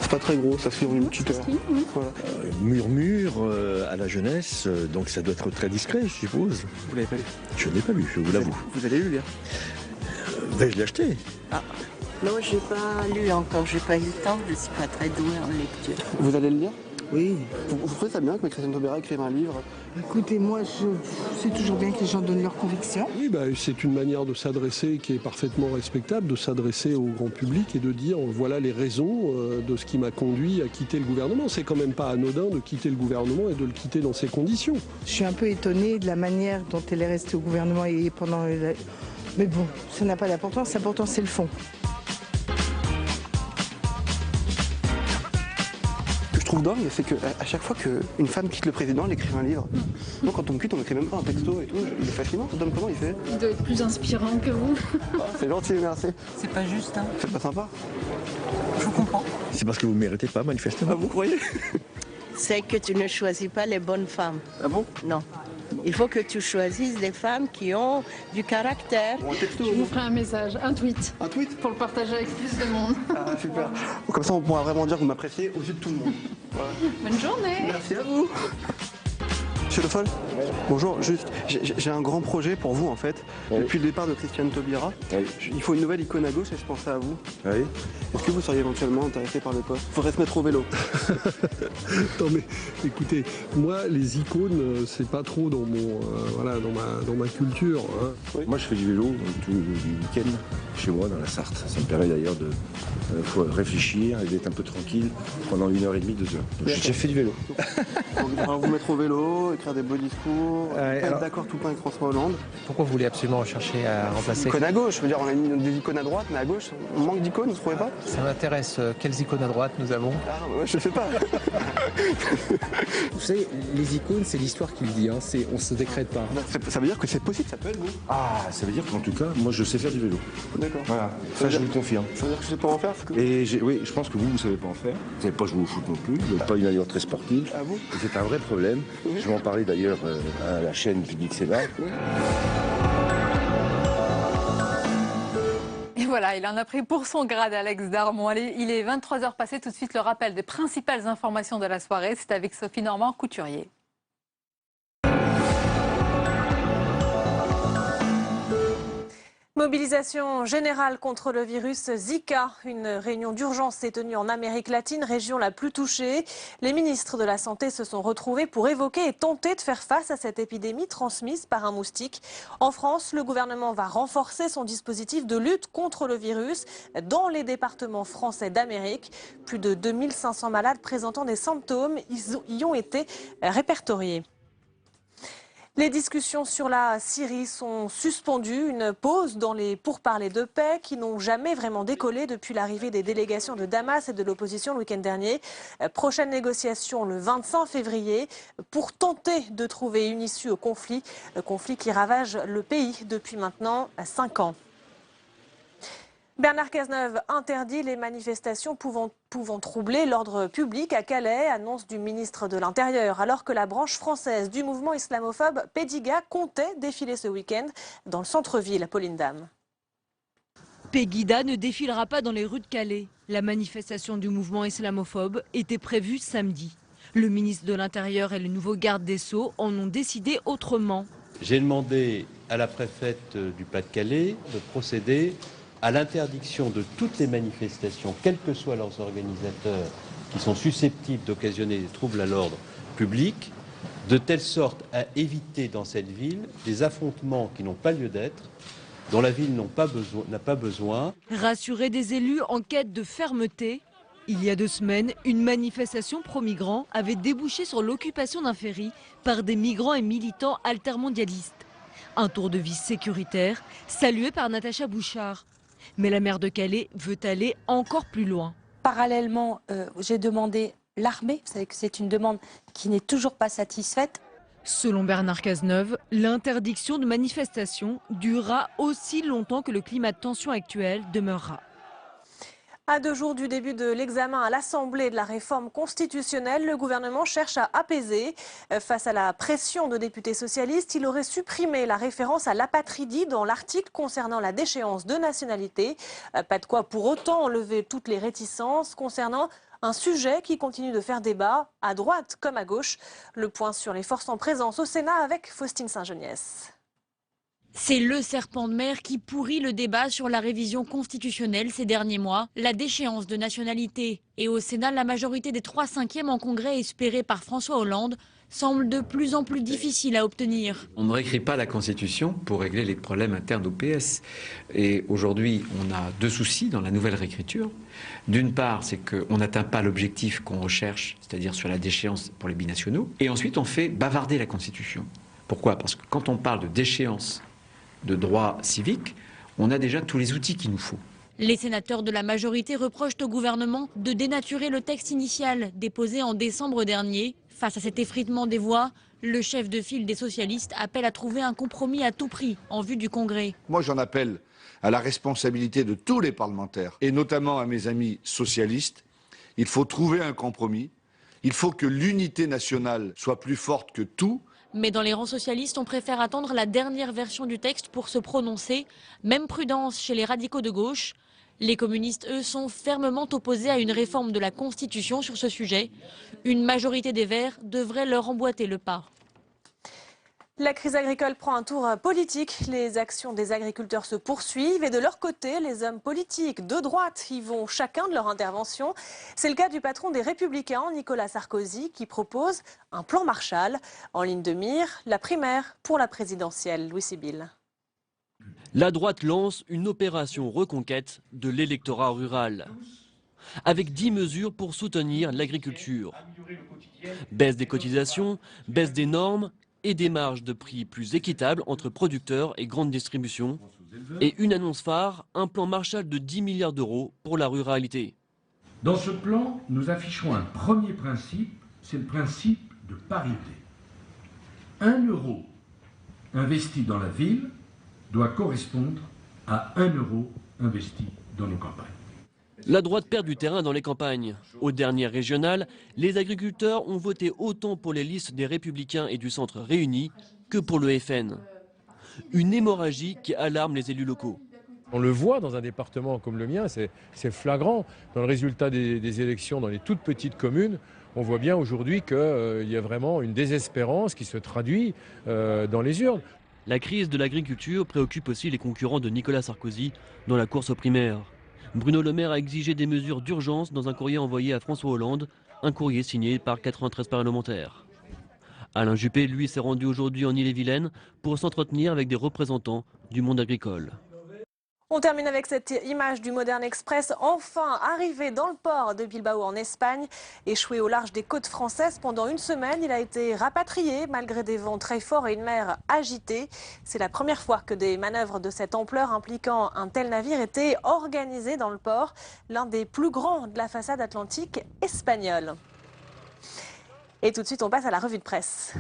[SPEAKER 4] C'est pas très gros, ça se fait en une petite heure. Voilà.
[SPEAKER 23] Murmure à la jeunesse, donc ça doit être très discret, je suppose.
[SPEAKER 4] Vous l'avez pas lu?
[SPEAKER 23] Je ne l'ai pas lu, je vous l'avoue.
[SPEAKER 4] Vous allez le lire?
[SPEAKER 23] Ben, je l'ai acheté.
[SPEAKER 22] Ah. Non, j'ai pas lu encore, j'ai pas eu le temps, je suis pas très douée en lecture.
[SPEAKER 4] Vous allez le lire? Oui. Vous trouvez ça bien que Christiane Taubira écrive un livre?
[SPEAKER 22] Écoutez, moi, c'est toujours bien que les gens donnent leurs convictions.
[SPEAKER 24] Oui, c'est une manière de s'adresser qui est parfaitement respectable, de s'adresser au grand public et de dire voilà les raisons de ce qui m'a conduit à quitter le gouvernement. C'est quand même pas anodin de quitter le gouvernement et de le quitter dans ces conditions.
[SPEAKER 22] Je suis un peu étonnée de la manière dont elle est restée au gouvernement et pendant... Mais bon, ça n'a pas d'importance, l'important c'est le fond.
[SPEAKER 4] Dingue, c'est qu'à chaque fois qu'une femme quitte le président, elle écrit un livre. Donc quand on me quitte, on n'écrit même pas un texto et tout. Il est fascinant, cet homme, comment il fait?
[SPEAKER 22] Il doit être plus inspirant que vous.
[SPEAKER 4] C'est gentil, merci.
[SPEAKER 22] C'est pas juste, hein.
[SPEAKER 4] C'est pas sympa.
[SPEAKER 22] Je vous comprends.
[SPEAKER 23] C'est parce que vous ne méritez pas, manifestement.
[SPEAKER 4] Ah, vous croyez?
[SPEAKER 22] C'est que tu ne choisis pas les bonnes femmes.
[SPEAKER 4] Ah bon?
[SPEAKER 22] Non. Il faut que tu choisisses des femmes qui ont du caractère.
[SPEAKER 4] Je
[SPEAKER 22] vous ferai un message, un tweet.
[SPEAKER 4] Un tweet?
[SPEAKER 22] Pour le partager avec plus de monde.
[SPEAKER 4] Ah, super. Comme ça, on pourra vraiment dire que vous m'appréciez aux yeux de tout le monde. Voilà.
[SPEAKER 22] Bonne journée.
[SPEAKER 4] Merci à vous. Monsieur Le Foll, bonjour, juste, j'ai un grand projet pour vous en fait. Oui. Depuis le départ de Christiane Taubira, il faut une nouvelle icône à gauche et je pensais à vous.
[SPEAKER 23] Oui.
[SPEAKER 4] Est-ce que vous seriez éventuellement intéressé par le poste? Il faudrait se mettre au vélo.
[SPEAKER 24] Non mais écoutez, moi les icônes, c'est pas trop dans mon dans ma culture. Hein.
[SPEAKER 23] Oui. Moi je fais du vélo tout le week-end chez moi dans la Sarthe. Ça me permet d'ailleurs de réfléchir et d'être un peu tranquille pendant 1h30, 2 heures. J'ai fait du vélo.
[SPEAKER 4] Donc, vous mettre au vélo, écrire des beaux discours, être d'accord tout le temps avec François Hollande.
[SPEAKER 21] Pourquoi vous voulez absolument chercher à remplacer?
[SPEAKER 4] Icône à gauche, je veux dire, on a mis des icônes à droite, mais à gauche, on manque d'icônes, vous ne trouvez pas?
[SPEAKER 21] Ça m'intéresse. Quelles icônes à droite nous avons?
[SPEAKER 4] Ah, moi, je ne sais pas.
[SPEAKER 25] Vous savez, les icônes, c'est l'histoire qui le dit, hein. On ne se décrète pas.
[SPEAKER 4] Ça veut dire que c'est possible, ça peut être vous?
[SPEAKER 23] Ah, ça veut dire qu'en tout cas, moi je sais faire du vélo.
[SPEAKER 4] D'accord.
[SPEAKER 23] Voilà, ça je vous le confirme.
[SPEAKER 4] Ça veut dire que je ne sais pas en faire?
[SPEAKER 23] Et oui, je pense que vous ne savez pas en faire. Vous ne savez pas jouer au foot non plus, vous n'avez pas une allure très sportive.
[SPEAKER 4] Ah bon?
[SPEAKER 23] C'est un vrai problème. Oui. Je vais en parler d'ailleurs à la chaîne Public Sénat. Oui.
[SPEAKER 1] Et voilà, il en a pris pour son grade, Alex Darmon. Allez, il est 23h passé, tout de suite le rappel des principales informations de la soirée. C'est avec Sophie Normand-Couturier.
[SPEAKER 2] Mobilisation générale contre le virus Zika. Une réunion d'urgence s'est tenue en Amérique latine, région la plus touchée. Les ministres de la Santé se sont retrouvés pour évoquer et tenter de faire face à cette épidémie transmise par un moustique. En France, le gouvernement va renforcer son dispositif de lutte contre le virus dans les départements français d'Amérique. Plus de 2500 malades présentant des symptômes y ont été répertoriés. Les discussions sur la Syrie sont suspendues, une pause dans les pourparlers de paix qui n'ont jamais vraiment décollé depuis l'arrivée des délégations de Damas et de l'opposition le week-end dernier. Prochaine négociation le 25 février pour tenter de trouver une issue au conflit, le conflit qui ravage le pays depuis maintenant 5 ans. Bernard Cazeneuve interdit les manifestations pouvant troubler l'ordre public à Calais, annonce du ministre de l'Intérieur, alors que la branche française du mouvement islamophobe Pegida comptait défiler ce week-end dans le centre-ville, Pauline Dame.
[SPEAKER 6] Pegida ne défilera pas dans les rues de Calais. La manifestation du mouvement islamophobe était prévue samedi. Le ministre de l'Intérieur et le nouveau garde des Sceaux en ont décidé autrement.
[SPEAKER 5] J'ai demandé à la préfète du Pas-de-Calais de procéder à l'interdiction de toutes les manifestations, quels que soient leurs organisateurs, qui sont susceptibles d'occasionner des troubles à l'ordre public, de telle sorte à éviter dans cette ville des affrontements qui n'ont pas lieu d'être, dont la ville n'a pas besoin.
[SPEAKER 6] Rassurer des élus en quête de fermeté. Il y a 2 semaines, une manifestation pro-migrants avait débouché sur l'occupation d'un ferry par des migrants et militants altermondialistes. Un tour de vis sécuritaire salué par Natacha Bouchard. Mais la maire de Calais veut aller encore plus loin.
[SPEAKER 7] Parallèlement, j'ai demandé l'armée. Vous savez que c'est une demande qui n'est toujours pas satisfaite.
[SPEAKER 6] Selon Bernard Cazeneuve, l'interdiction de manifestation durera aussi longtemps que le climat de tension actuel demeurera.
[SPEAKER 2] À 2 jours du début de l'examen à l'Assemblée de la réforme constitutionnelle, le gouvernement cherche à apaiser. Face à la pression de députés socialistes, il aurait supprimé la référence à l'apatridie dans l'article concernant la déchéance de nationalité. Pas de quoi pour autant enlever toutes les réticences concernant un sujet qui continue de faire débat à droite comme à gauche. Le point sur les forces en présence au Sénat avec Faustine Saint-Geniès.
[SPEAKER 3] C'est le serpent de mer qui pourrit le débat sur la révision constitutionnelle ces derniers mois, la déchéance de nationalité. Et au Sénat, la majorité des 3/5 en congrès espérée par François Hollande semble de plus en plus difficile à obtenir.
[SPEAKER 9] On ne réécrit pas la Constitution pour régler les problèmes internes au PS. Et aujourd'hui, on a 2 soucis dans la nouvelle réécriture. D'une part, c'est qu'on n'atteint pas l'objectif qu'on recherche, c'est-à-dire sur la déchéance pour les binationaux. Et ensuite, on fait bavarder la Constitution. Pourquoi? Parce que quand on parle de déchéance de droit civique, on a déjà tous les outils qu'il nous faut.
[SPEAKER 3] Les sénateurs de la majorité reprochent au gouvernement de dénaturer le texte initial déposé en décembre dernier. Face à cet effritement des voix, le chef de file des socialistes appelle à trouver un compromis à tout prix en vue du Congrès.
[SPEAKER 11] Moi, j'en appelle à la responsabilité de tous les parlementaires, et notamment à mes amis socialistes. Il faut trouver un compromis. Il faut que l'unité nationale soit plus forte que tout.
[SPEAKER 3] Mais dans les rangs socialistes, on préfère attendre la dernière version du texte pour se prononcer. Même prudence chez les radicaux de gauche. Les communistes, eux, sont fermement opposés à une réforme de la Constitution sur ce sujet. Une majorité des Verts devrait leur emboîter le pas.
[SPEAKER 2] La crise agricole prend un tour politique. Les actions des agriculteurs se poursuivent et de leur côté, les hommes politiques de droite y vont chacun de leur intervention. C'est le cas du patron des Républicains, Nicolas Sarkozy, qui propose un plan Marshall. En ligne de mire, la primaire pour la présidentielle. Louis Sibyl.
[SPEAKER 12] La droite lance une opération reconquête de l'électorat rural, avec 10 mesures pour soutenir l'agriculture. Baisse des cotisations, baisse des normes et des marges de prix plus équitables entre producteurs et grandes distributions. Et une annonce phare, un plan Marshall de 10 milliards d'euros pour la ruralité.
[SPEAKER 26] Dans ce plan, nous affichons un premier principe, c'est le principe de parité. 1 euro investi dans la ville doit correspondre à 1 euro investi dans nos campagnes.
[SPEAKER 12] La droite perd du terrain dans les campagnes. Aux dernières régionales, les agriculteurs ont voté autant pour les listes des Républicains et du Centre réunis que pour le FN. Une hémorragie qui alarme les élus locaux.
[SPEAKER 27] On le voit dans un département comme le mien, c'est flagrant. Dans le résultat des élections dans les toutes petites communes, on voit bien aujourd'hui qu'il y a vraiment une désespérance qui se traduit dans les urnes.
[SPEAKER 12] La crise de l'agriculture préoccupe aussi les concurrents de Nicolas Sarkozy dans la course aux primaires. Bruno Le Maire a exigé des mesures d'urgence dans un courrier envoyé à François Hollande, un courrier signé par 93 parlementaires. Alain Juppé, lui, s'est rendu aujourd'hui en Ille-et-Vilaine pour s'entretenir avec des représentants du monde agricole.
[SPEAKER 2] On termine avec cette image du Modern Express, enfin arrivé dans le port de Bilbao en Espagne. Échoué au large des côtes françaises pendant une semaine, il a été rapatrié malgré des vents très forts et une mer agitée. C'est la première fois que des manœuvres de cette ampleur impliquant un tel navire étaient organisées dans le port, l'un des plus grands de la façade atlantique espagnole. Et tout de suite, on passe à la revue de presse.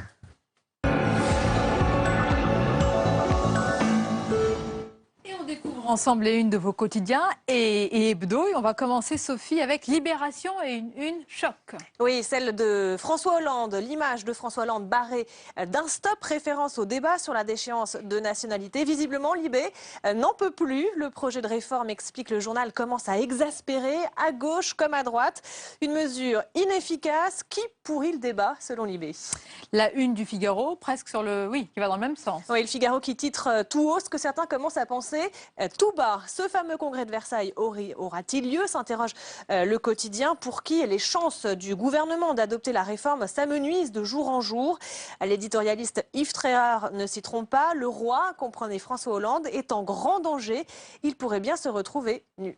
[SPEAKER 1] ensemble les unes de vos quotidiens et hebdo. Et on va commencer, Sophie, avec Libération et une choc.
[SPEAKER 2] Oui, celle de François Hollande, l'image de François Hollande barrée d'un stop, référence au débat sur la déchéance de nationalité. Visiblement, Libé n'en peut plus. Le projet de réforme, explique le journal, commence à exaspérer à gauche comme à droite. Une mesure inefficace qui pourrit le débat, selon Libé.
[SPEAKER 1] La une du Figaro, presque sur le... Oui, qui va dans le même sens.
[SPEAKER 2] Oui, le Figaro qui titre tout haut ce que certains commencent à penser tout bas. Ce fameux congrès de Versailles aura-t-il lieu, s'interroge le quotidien, pour qui les chances du gouvernement d'adopter la réforme s'amenuisent de jour en jour. L'éditorialiste Yves Tréhard ne s'y trompe pas. Le roi, comprenez François Hollande, est en grand danger. Il pourrait bien se retrouver nu.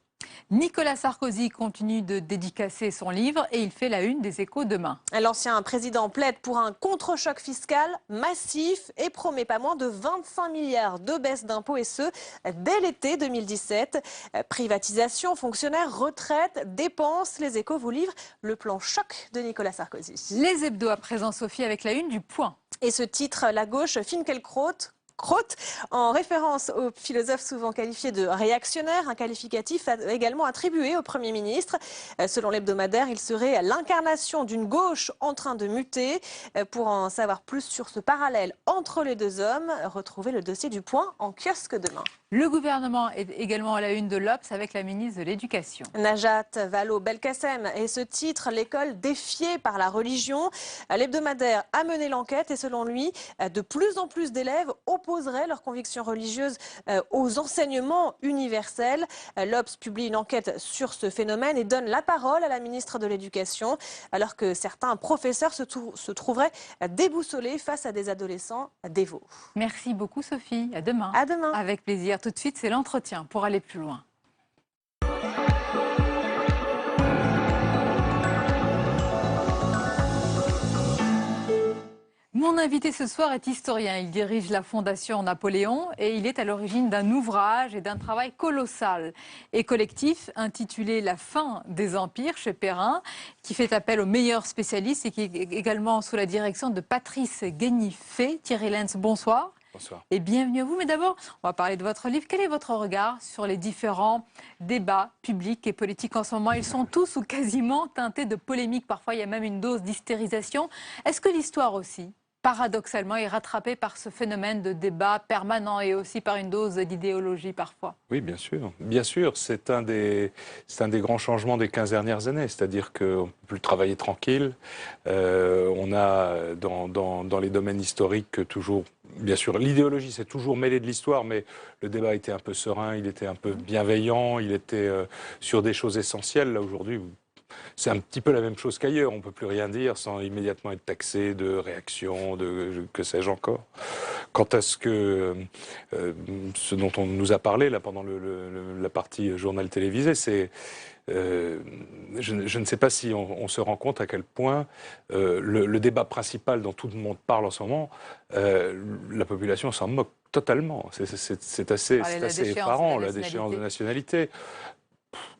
[SPEAKER 1] Nicolas Sarkozy continue de dédicacer son livre et il fait la une des Échos demain.
[SPEAKER 2] L'ancien président plaide pour un contre-choc fiscal massif et promet pas moins de 25 milliards de baisse d'impôts, et ce, dès l'été 2017. Privatisation, fonctionnaires, retraite, dépenses. Les Échos vous livrent le plan choc de Nicolas Sarkozy.
[SPEAKER 1] Les hebdos à présent, Sophie, avec la une du Point.
[SPEAKER 2] Et ce titre, la gauche, Finkielkraut, en référence au philosophe souvent qualifié de réactionnaire, un qualificatif également attribué au Premier ministre. Selon l'hebdomadaire, il serait l'incarnation d'une gauche en train de muter. Pour en savoir plus sur ce parallèle entre les deux hommes, retrouvez le dossier du Point en kiosque demain.
[SPEAKER 1] Le gouvernement est également à la une de l'Obs avec la ministre de l'Éducation.
[SPEAKER 2] Najat Vallaud-Belkacem et ce titre, l'école défiée par la religion. L'hebdomadaire a mené l'enquête et selon lui, de plus en plus d'élèves opposeraient leurs convictions religieuses aux enseignements universels. L'Obs publie une enquête sur ce phénomène et donne la parole à la ministre de l'Éducation, alors que certains professeurs se trouveraient déboussolés face à des adolescents dévots.
[SPEAKER 1] Merci beaucoup, Sophie. À demain.
[SPEAKER 2] À demain.
[SPEAKER 1] Avec plaisir. Tout de suite, c'est l'entretien pour aller plus loin. Mon invité ce soir est historien. Il dirige la Fondation Napoléon et il est à l'origine d'un ouvrage et d'un travail colossal et collectif intitulé La fin des empires chez Perrin, qui fait appel aux meilleurs spécialistes et qui est également sous la direction de Patrice Guénifé. Thierry Lenz, bonsoir.
[SPEAKER 8] Bonsoir.
[SPEAKER 1] Et bienvenue à vous. Mais d'abord, on va parler de votre livre. Quel est votre regard sur les différents débats publics et politiques en ce moment? Ils sont tous ou quasiment teintés de polémiques. Parfois, il y a même une dose d'hystérisation. Est-ce que l'histoire aussi, paradoxalement, est rattrapée par ce phénomène de débat permanent et aussi par une dose d'idéologie parfois?
[SPEAKER 8] Oui, bien sûr. Bien sûr, c'est un des grands changements des 15 dernières années. C'est-à-dire qu'on ne peut plus travailler tranquille. On a dans les domaines historiques toujours... Bien sûr, l'idéologie s'est toujours mêlée de l'histoire, mais le débat était un peu serein, il était un peu bienveillant, il était sur des choses essentielles. Là, aujourd'hui, c'est un petit peu la même chose qu'ailleurs. On ne peut plus rien dire sans immédiatement être taxé de réaction, de que sais-je encore. Quant à ce dont on nous a parlé là, pendant la partie journal télévisé, c'est... je ne sais pas si on se rend compte à quel point le débat principal dont tout le monde parle en ce moment, la population s'en moque totalement. C'est assez effarant, la déchéance de nationalité.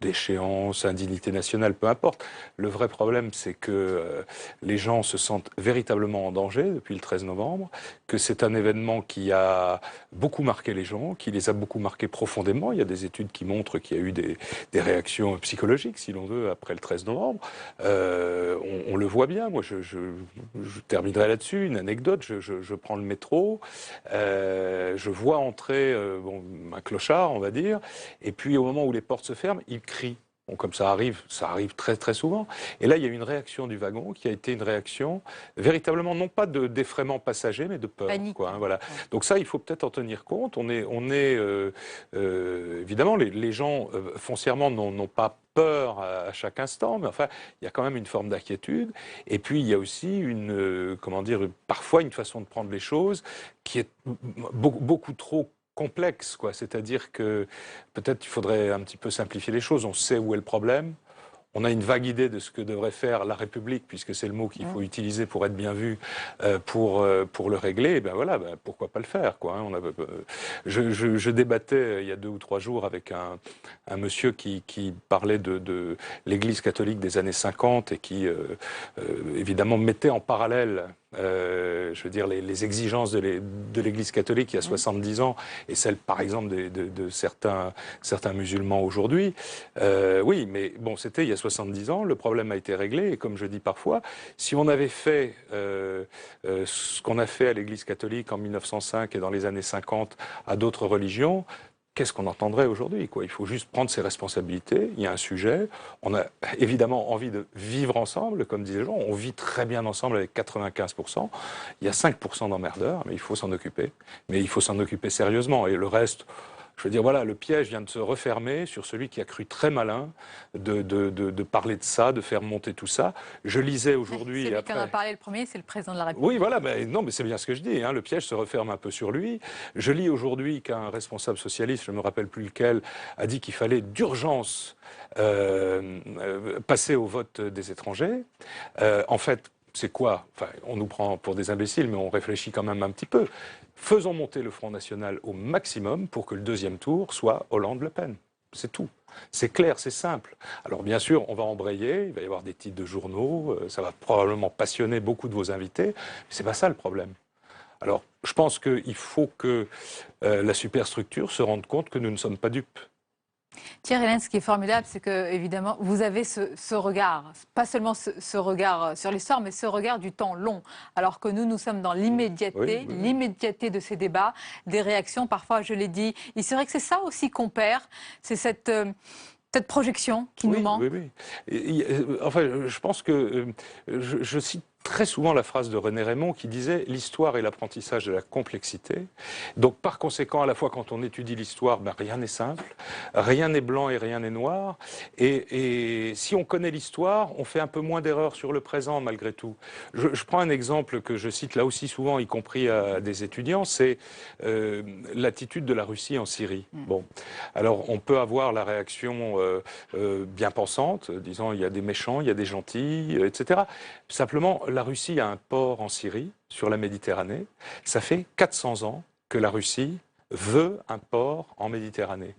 [SPEAKER 8] Déchéance, indignité nationale, peu importe. Le vrai problème, c'est que les gens se sentent véritablement en danger depuis le 13 novembre, que c'est un événement qui a beaucoup marqué les gens, qui les a beaucoup marqués profondément. Il y a des études qui montrent qu'il y a eu des réactions psychologiques, si l'on veut, après le 13 novembre. On le voit bien. Moi, je terminerai là-dessus. Une anecdote, je prends le métro, je vois entrer un clochard, on va dire, et puis au moment où les portes se ferment, il crie. Bon, comme ça arrive très très souvent. Et là, il y a eu une réaction du wagon qui a été une réaction véritablement, non pas d'effraiement passager, mais de peur.
[SPEAKER 1] Panique.
[SPEAKER 8] Quoi, hein, voilà. Donc ça, il faut peut-être en tenir compte. Évidemment, les gens foncièrement n'ont pas peur à chaque instant, mais enfin, il y a quand même une forme d'inquiétude. Et puis, il y a aussi parfois une façon de prendre les choses qui est beaucoup trop complexe, quoi. C'est-à-dire que peut-être il faudrait un petit peu simplifier les choses. On sait où est le problème. On a une vague idée de ce que devrait faire la République, puisque c'est le mot qu'il faut utiliser pour être bien vu, pour le régler. Et ben voilà, pourquoi pas le faire, quoi. Je débattais il y a 2 ou 3 jours avec un monsieur qui parlait de l'Église catholique des années 50 et qui évidemment mettait en parallèle je veux dire, les exigences de l'Église catholique il y a 70 ans et celles, par exemple, de certains musulmans aujourd'hui. Oui, mais bon, c'était il y a 70 ans, le problème a été réglé et comme je dis parfois, si on avait fait ce qu'on a fait à l'Église catholique en 1905 et dans les années 50 à d'autres religions, qu'est-ce qu'on entendrait aujourd'hui, quoi? Il faut juste prendre ses responsabilités, il y a un sujet, on a évidemment envie de vivre ensemble, comme disaient les gens, on vit très bien ensemble avec 95%, il y a 5% d'emmerdeurs, mais il faut s'en occuper, mais il faut s'en occuper sérieusement, et le reste... Je veux dire, voilà, le piège vient de se refermer sur celui qui a cru très malin de parler de ça, de faire monter tout ça. Je lisais aujourd'hui...
[SPEAKER 1] Celui qui en a parlé le premier, c'est le président de la République.
[SPEAKER 8] Oui, voilà, mais non, mais c'est bien ce que je dis, hein, le piège se referme un peu sur lui. Je lis aujourd'hui qu'un responsable socialiste, je ne me rappelle plus lequel, a dit qu'il fallait d'urgence passer au vote des étrangers. En fait, c'est quoi? Enfin, on nous prend pour des imbéciles, mais on réfléchit quand même un petit peu. Faisons monter le Front National au maximum pour que le deuxième tour soit Hollande-Le Pen. C'est tout. C'est clair, c'est simple. Alors bien sûr, on va embrayer, il va y avoir des titres de journaux, ça va probablement passionner beaucoup de vos invités, mais c'est pas ça le problème. Alors, je pense qu'il faut que la superstructure se rende compte que nous ne sommes pas dupes.
[SPEAKER 1] Thierry Hélène, ce qui est formidable, c'est que, évidemment, vous avez ce regard, pas seulement ce regard sur l'histoire, mais ce regard du temps long. Alors que nous sommes dans l'immédiateté, l'immédiateté de ces débats, des réactions, parfois, je l'ai dit. Et c'est vrai que c'est ça aussi qu'on perd, c'est cette projection qui nous manque.
[SPEAKER 8] Oui. Enfin, je pense que je cite très souvent la phrase de René Raymond qui disait « L'histoire est l'apprentissage de la complexité ». Donc par conséquent, à la fois quand on étudie l'histoire, ben, rien n'est simple, rien n'est blanc et rien n'est noir. Et si on connaît l'histoire, on fait un peu moins d'erreurs sur le présent malgré tout. Je prends un exemple que je cite là aussi souvent, y compris à des étudiants, c'est l'attitude de la Russie en Syrie. Bon, alors on peut avoir la réaction bien pensante, disant il y a des méchants, il y a des gentils, etc. Simplement, la Russie a un port en Syrie, sur la Méditerranée. Ça fait 400 ans que la Russie veut un port en Méditerranée.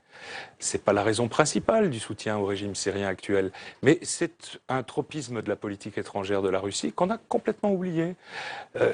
[SPEAKER 8] Ce n'est pas la raison principale du soutien au régime syrien actuel, mais c'est un tropisme de la politique étrangère de la Russie qu'on a complètement oublié.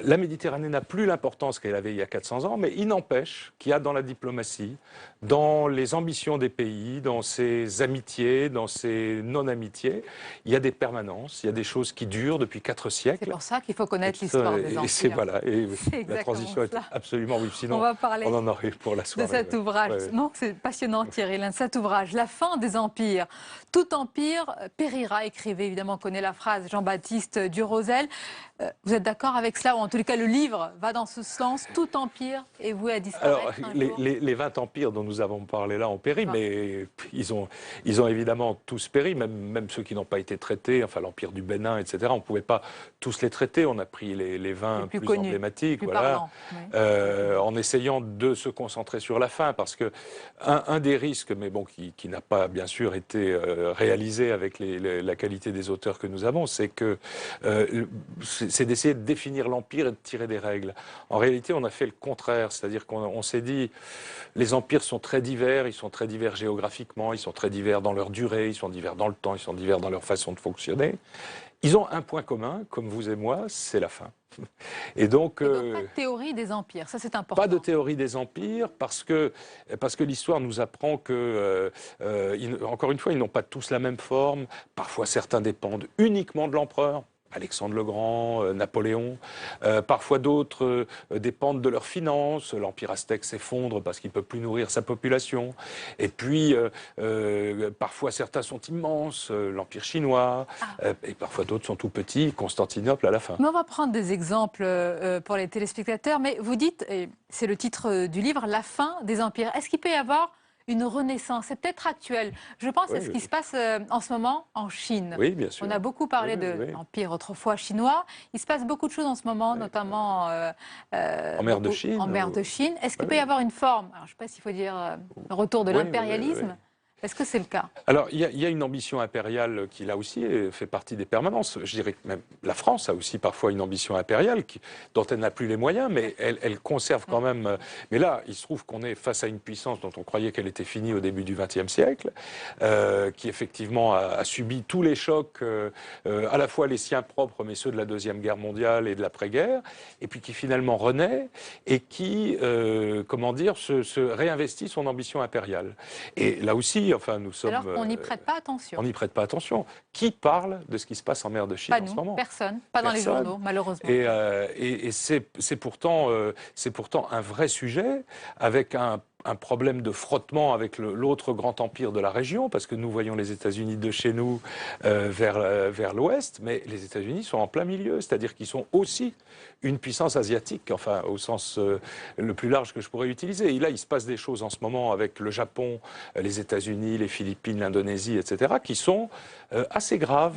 [SPEAKER 8] La Méditerranée n'a plus l'importance qu'elle avait il y a 400 ans, mais il n'empêche qu'il y a dans la diplomatie, dans les ambitions des pays, dans ses amitiés, dans ses non-amitiés, il y a des permanences, il y a des choses qui durent depuis 4 siècles.
[SPEAKER 1] C'est pour ça qu'il faut connaître l'histoire des empires.
[SPEAKER 8] Voilà, et la transition est absolument... Oui, sinon,
[SPEAKER 1] on va parler
[SPEAKER 8] on en aurait pour la soirée.
[SPEAKER 1] De cet ouvrage. Non, c'est passionnant, Thierry Hélène, cet ouvrage, La fin des empires. Tout empire périra, écrivait, évidemment, on connaît la phrase, Jean-Baptiste Durosel. Vous êtes d'accord avec cela, ou en tout cas le livre va dans ce sens, tout empire est voué à disparaître?
[SPEAKER 8] Alors, les 20 empires dont nous avons parlé là ont péri, mais ils ont évidemment tous péri, même ceux qui n'ont pas été traités, enfin l'empire du Bénin, etc. On ne pouvait pas tous les traiter, on a pris les 20 plus emblématiques,
[SPEAKER 1] plus
[SPEAKER 8] voilà,
[SPEAKER 1] parlant,
[SPEAKER 8] en essayant de se concentrer sur la fin, parce que un des risques, mais bon, qui n'a pas bien sûr été réalisé avec la qualité des auteurs que nous avons, c'est que c'est d'essayer de définir l'empire et de tirer des règles. En réalité, on a fait le contraire, c'est-à-dire qu'on s'est dit, les empires sont très divers, ils sont très divers géographiquement, ils sont très divers dans leur durée, ils sont divers dans le temps, ils sont divers dans leur façon de fonctionner. Ils ont un point commun, comme vous et moi, c'est la fin. Et donc
[SPEAKER 1] pas de théorie des empires, ça c'est important.
[SPEAKER 8] Pas de théorie des empires, parce que l'histoire nous apprend que, encore une fois, ils n'ont pas tous la même forme. Parfois, certains dépendent uniquement de l'empereur. Alexandre le Grand, Napoléon. Parfois d'autres dépendent de leurs finances. L'Empire aztèque s'effondre parce qu'il ne peut plus nourrir sa population. Et puis, parfois certains sont immenses, l'Empire chinois. Et parfois d'autres sont tout petits, Constantinople à la fin.
[SPEAKER 1] Mais on va prendre des exemples pour les téléspectateurs. Mais vous dites, et c'est le titre du livre, La fin des empires. Est-ce qu'il peut y avoir une renaissance? C'est peut-être actuel. Je pense à ce qui se passe en ce moment en Chine.
[SPEAKER 8] Oui, bien sûr.
[SPEAKER 1] On a beaucoup parlé de l'empire autrefois chinois. Il se passe beaucoup de choses en ce moment, notamment
[SPEAKER 8] en mer de Chine.
[SPEAKER 1] Est-ce qu'il peut y avoir une forme, alors, je ne sais pas s'il faut dire retour de l'impérialisme? Est-ce que c'est le cas?
[SPEAKER 8] Alors, il y a une ambition impériale qui, là aussi, fait partie des permanences. Je dirais que même la France a aussi parfois une ambition impériale dont elle n'a plus les moyens, mais elle conserve quand même... Mais là, il se trouve qu'on est face à une puissance dont on croyait qu'elle était finie au début du XXe siècle, qui effectivement a subi tous les chocs, à la fois les siens propres, mais ceux de la Deuxième Guerre mondiale et de l'après-guerre, et puis qui finalement renaît et qui, comment dire, se réinvestit son ambition impériale. Et là aussi, enfin, nous sommes...
[SPEAKER 1] Alors qu'on n'y prête pas attention.
[SPEAKER 8] On n'y prête pas attention. Qui parle de ce qui se passe en mer de Chine en ce moment?
[SPEAKER 1] Personne. Pas dans les journaux, malheureusement.
[SPEAKER 8] Et c'est pourtant un vrai sujet, avec un problème de frottement avec l'autre grand empire de la région, parce que nous voyons les États-Unis de chez nous vers l'ouest, mais les États-Unis sont en plein milieu, c'est-à-dire qu'ils sont aussi une puissance asiatique, enfin au sens le plus large que je pourrais utiliser. Et là, il se passe des choses en ce moment avec le Japon, les États-Unis, les Philippines, l'Indonésie, etc., qui sont assez graves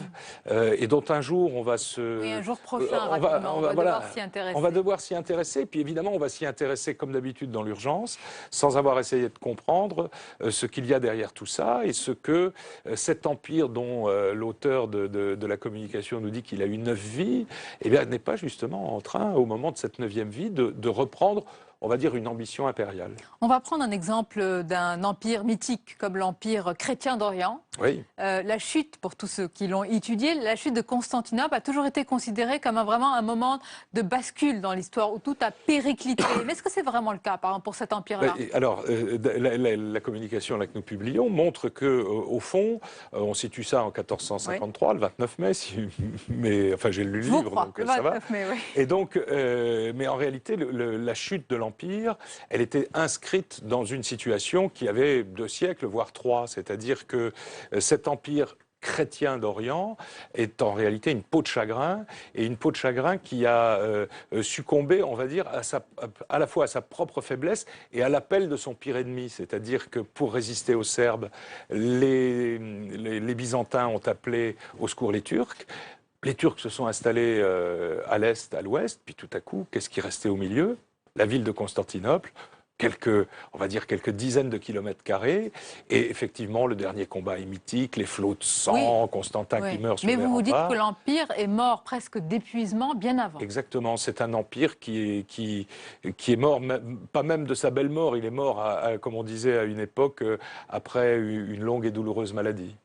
[SPEAKER 8] et dont un jour on va se...
[SPEAKER 1] Oui, un jour prochain, rapidement, on va devoir s'y intéresser.
[SPEAKER 8] On va devoir s'y intéresser, et puis évidemment, on va s'y intéresser comme d'habitude dans l'urgence, sans avoir essayé de comprendre ce qu'il y a derrière tout ça et ce que cet empire dont l'auteur de la communication nous dit qu'il a eu 9 vies, eh bien, n'est pas justement en train, au moment de cette 9e vie, de reprendre, on va dire, une ambition impériale.
[SPEAKER 1] On va prendre un exemple d'un empire mythique comme l'empire chrétien d'Orient.
[SPEAKER 8] Oui.
[SPEAKER 1] La chute, pour tous ceux qui l'ont étudié, la chute de Constantinople a toujours été considérée comme vraiment un moment de bascule dans l'histoire où tout a périclité. Mais est-ce que c'est vraiment le cas, par exemple, pour cet empire-là?
[SPEAKER 8] Alors, la communication là, que nous publions montre que, au fond, on situe ça en 1453, le 29 mai, mais enfin j'ai lu le livre, donc
[SPEAKER 1] le
[SPEAKER 8] ça
[SPEAKER 1] 29
[SPEAKER 8] va.
[SPEAKER 1] Mai, oui.
[SPEAKER 8] Et donc, mais en réalité, la chute de l'Empire, elle était inscrite dans une situation qui avait 2 siècles, voire 3. C'est-à-dire que cet empire chrétien d'Orient est en réalité une peau de chagrin, et une peau de chagrin qui a succombé, on va dire, à la fois à sa propre faiblesse et à l'appel de son pire ennemi. C'est-à-dire que pour résister aux Serbes, les Byzantins ont appelé au secours les Turcs. Les Turcs se sont installés à l'est, à l'ouest, puis tout à coup, qu'est-ce qui restait au milieu? La ville de Constantinople, on va dire quelques dizaines de kilomètres carrés, et effectivement, le dernier combat est mythique, les flots de sang, oui. Constantin qui meurt sur les remparts.
[SPEAKER 1] Mais vous dites que l'Empire est mort presque d'épuisement bien avant.
[SPEAKER 8] Exactement, c'est un empire qui est mort, pas même de sa belle mort, il est mort, comme on disait à une époque, après une longue et douloureuse maladie.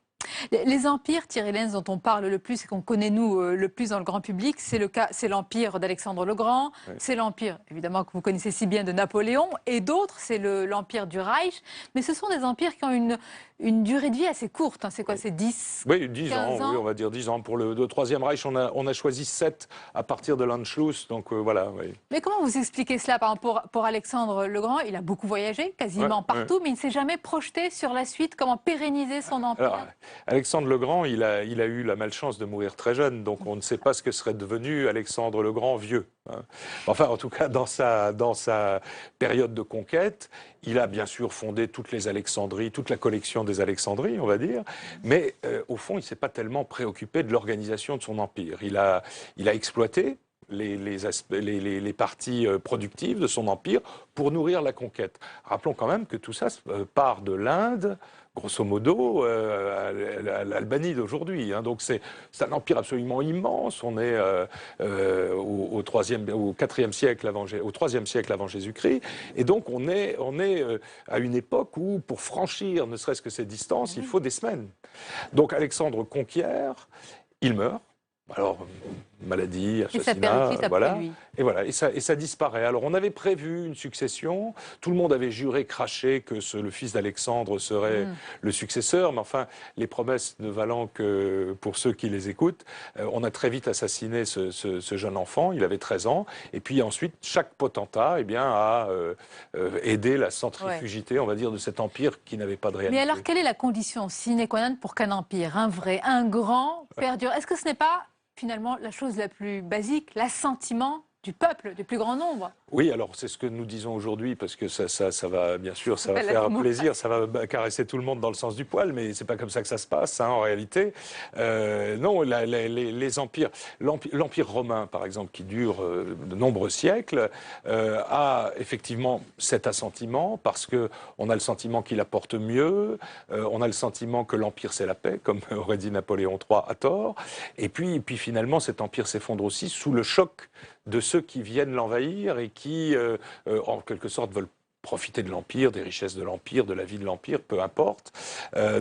[SPEAKER 1] Les empires, Thierry Lenz, dont on parle le plus et qu'on connaît nous le plus dans le grand public, c'est l'empire d'Alexandre le Grand, oui. C'est l'empire, évidemment, que vous connaissez si bien, de Napoléon, et d'autres, c'est l'empire du Reich. Mais ce sont des empires qui ont une durée de vie assez courte. Hein. C'est quoi, c'est 10
[SPEAKER 8] Oui, 10 ans,
[SPEAKER 1] ans,
[SPEAKER 8] oui, on va dire 10 ans. Pour le Troisième Reich, on a choisi 7 à partir de l'Anschluss, donc voilà. Oui.
[SPEAKER 1] Mais comment vous expliquez cela? Par exemple, pour Alexandre le Grand, il a beaucoup voyagé, quasiment partout, mais il ne s'est jamais projeté sur la suite, comment pérenniser son empire.
[SPEAKER 8] Alors, Alexandre le Grand, il a eu la malchance de mourir très jeune, donc on ne sait pas ce que serait devenu Alexandre le Grand vieux. Hein. Enfin, en tout cas, dans sa période de conquête, il a bien sûr fondé toutes les Alexandries, toute la collection des Alexandries, on va dire, mais au fond, il ne s'est pas tellement préoccupé de l'organisation de son empire. Il a exploité les parties productives de son empire pour nourrir la conquête. Rappelons quand même que tout ça part de l'Inde, grosso modo, à l'Albanie d'aujourd'hui. Hein. Donc c'est un empire absolument immense. On est au 4e siècle au 3e siècle avant Jésus-Christ. Et donc on est à une époque où, pour franchir ne serait-ce que ces distances, il faut des semaines. Donc Alexandre conquiert, il meurt. Alors, maladie, assassinat, voilà. Et voilà, et ça disparaît. Alors, on avait prévu une succession. Tout le monde avait juré, craché que le fils d'Alexandre serait le successeur. Mais enfin, les promesses ne valant que pour ceux qui les écoutent, on a très vite assassiné ce jeune enfant. Il avait 13 ans. Et puis ensuite, chaque potentat, eh bien, a aidé la centrifugité, on va dire, de cet empire qui n'avait pas de réalité.
[SPEAKER 1] Mais alors, quelle est la condition sine qua non pour qu'un empire, un vrai, un grand, perdure? Est-ce que ce n'est pas finalement la chose la plus basique, l'assentiment du peuple, du plus grand nombre?
[SPEAKER 8] Oui, alors c'est ce que nous disons aujourd'hui, parce que ça va, bien sûr, ça va faire plaisir, ça va caresser tout le monde dans le sens du poil, mais c'est pas comme ça que ça se passe, hein, en réalité. Non, les empires, l'empire romain, par exemple, qui dure de nombreux siècles, a effectivement cet assentiment, parce que on a le sentiment qu'il apporte mieux, on a le sentiment que l'empire c'est la paix, comme aurait dit Napoléon III à tort, et puis finalement cet empire s'effondre aussi sous le choc de ceux qui viennent l'envahir et qui, en quelque sorte, veulent profiter de l'Empire, des richesses de l'Empire, de la vie de l'Empire, peu importe.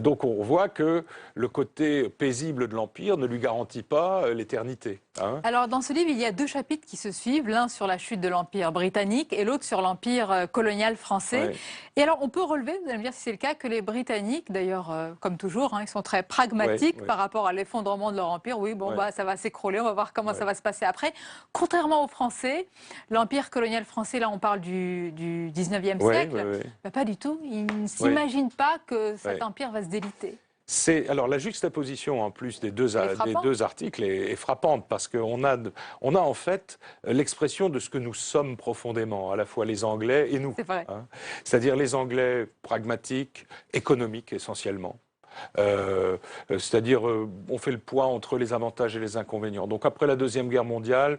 [SPEAKER 8] Donc on voit que le côté paisible de l'Empire ne lui garantit pas l'éternité. Hein.
[SPEAKER 1] Alors dans ce livre, il y a 2 chapitres qui se suivent, l'un sur la chute de l'Empire britannique et l'autre sur l'Empire colonial français. Ouais. Et alors on peut relever, vous allez me dire si c'est le cas, que les Britanniques, d'ailleurs comme toujours, hein, ils sont très pragmatiques par rapport à l'effondrement de leur empire. Oui, bon, bah, ça va s'écrouler, on va voir comment ça va se passer après. Contrairement aux Français, l'Empire colonial français, là on parle du 19e siècle, bah, pas du tout. Ils ne s'imaginent pas que cet empire va se déliter.
[SPEAKER 8] Alors la juxtaposition en plus des deux articles est frappante parce qu'on a en fait l'expression de ce que nous sommes profondément, à la fois les Anglais et nous. Hein. C'est-à-dire les Anglais pragmatiques, économiques essentiellement. C'est-à-dire on fait le poids entre les avantages et les inconvénients. Donc après la Deuxième Guerre mondiale,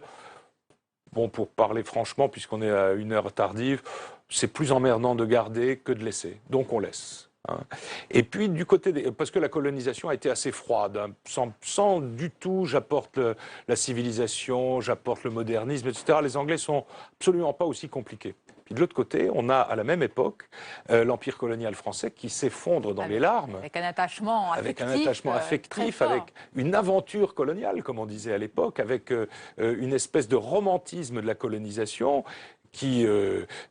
[SPEAKER 8] bon, pour parler franchement, puisqu'on est à une heure tardive, c'est plus emmerdant de garder que de laisser. Donc on laisse. Hein. Et puis du côté parce que la colonisation a été assez froide, hein, sans du tout j'apporte la civilisation, j'apporte le modernisme, etc. Les Anglais sont absolument pas aussi compliqués. Puis de l'autre côté, on a à la même époque l'empire colonial français qui s'effondre dans les larmes.
[SPEAKER 1] Avec un attachement affectif,
[SPEAKER 8] avec une aventure coloniale, comme on disait à l'époque, avec une espèce de romantisme de la colonisation qui,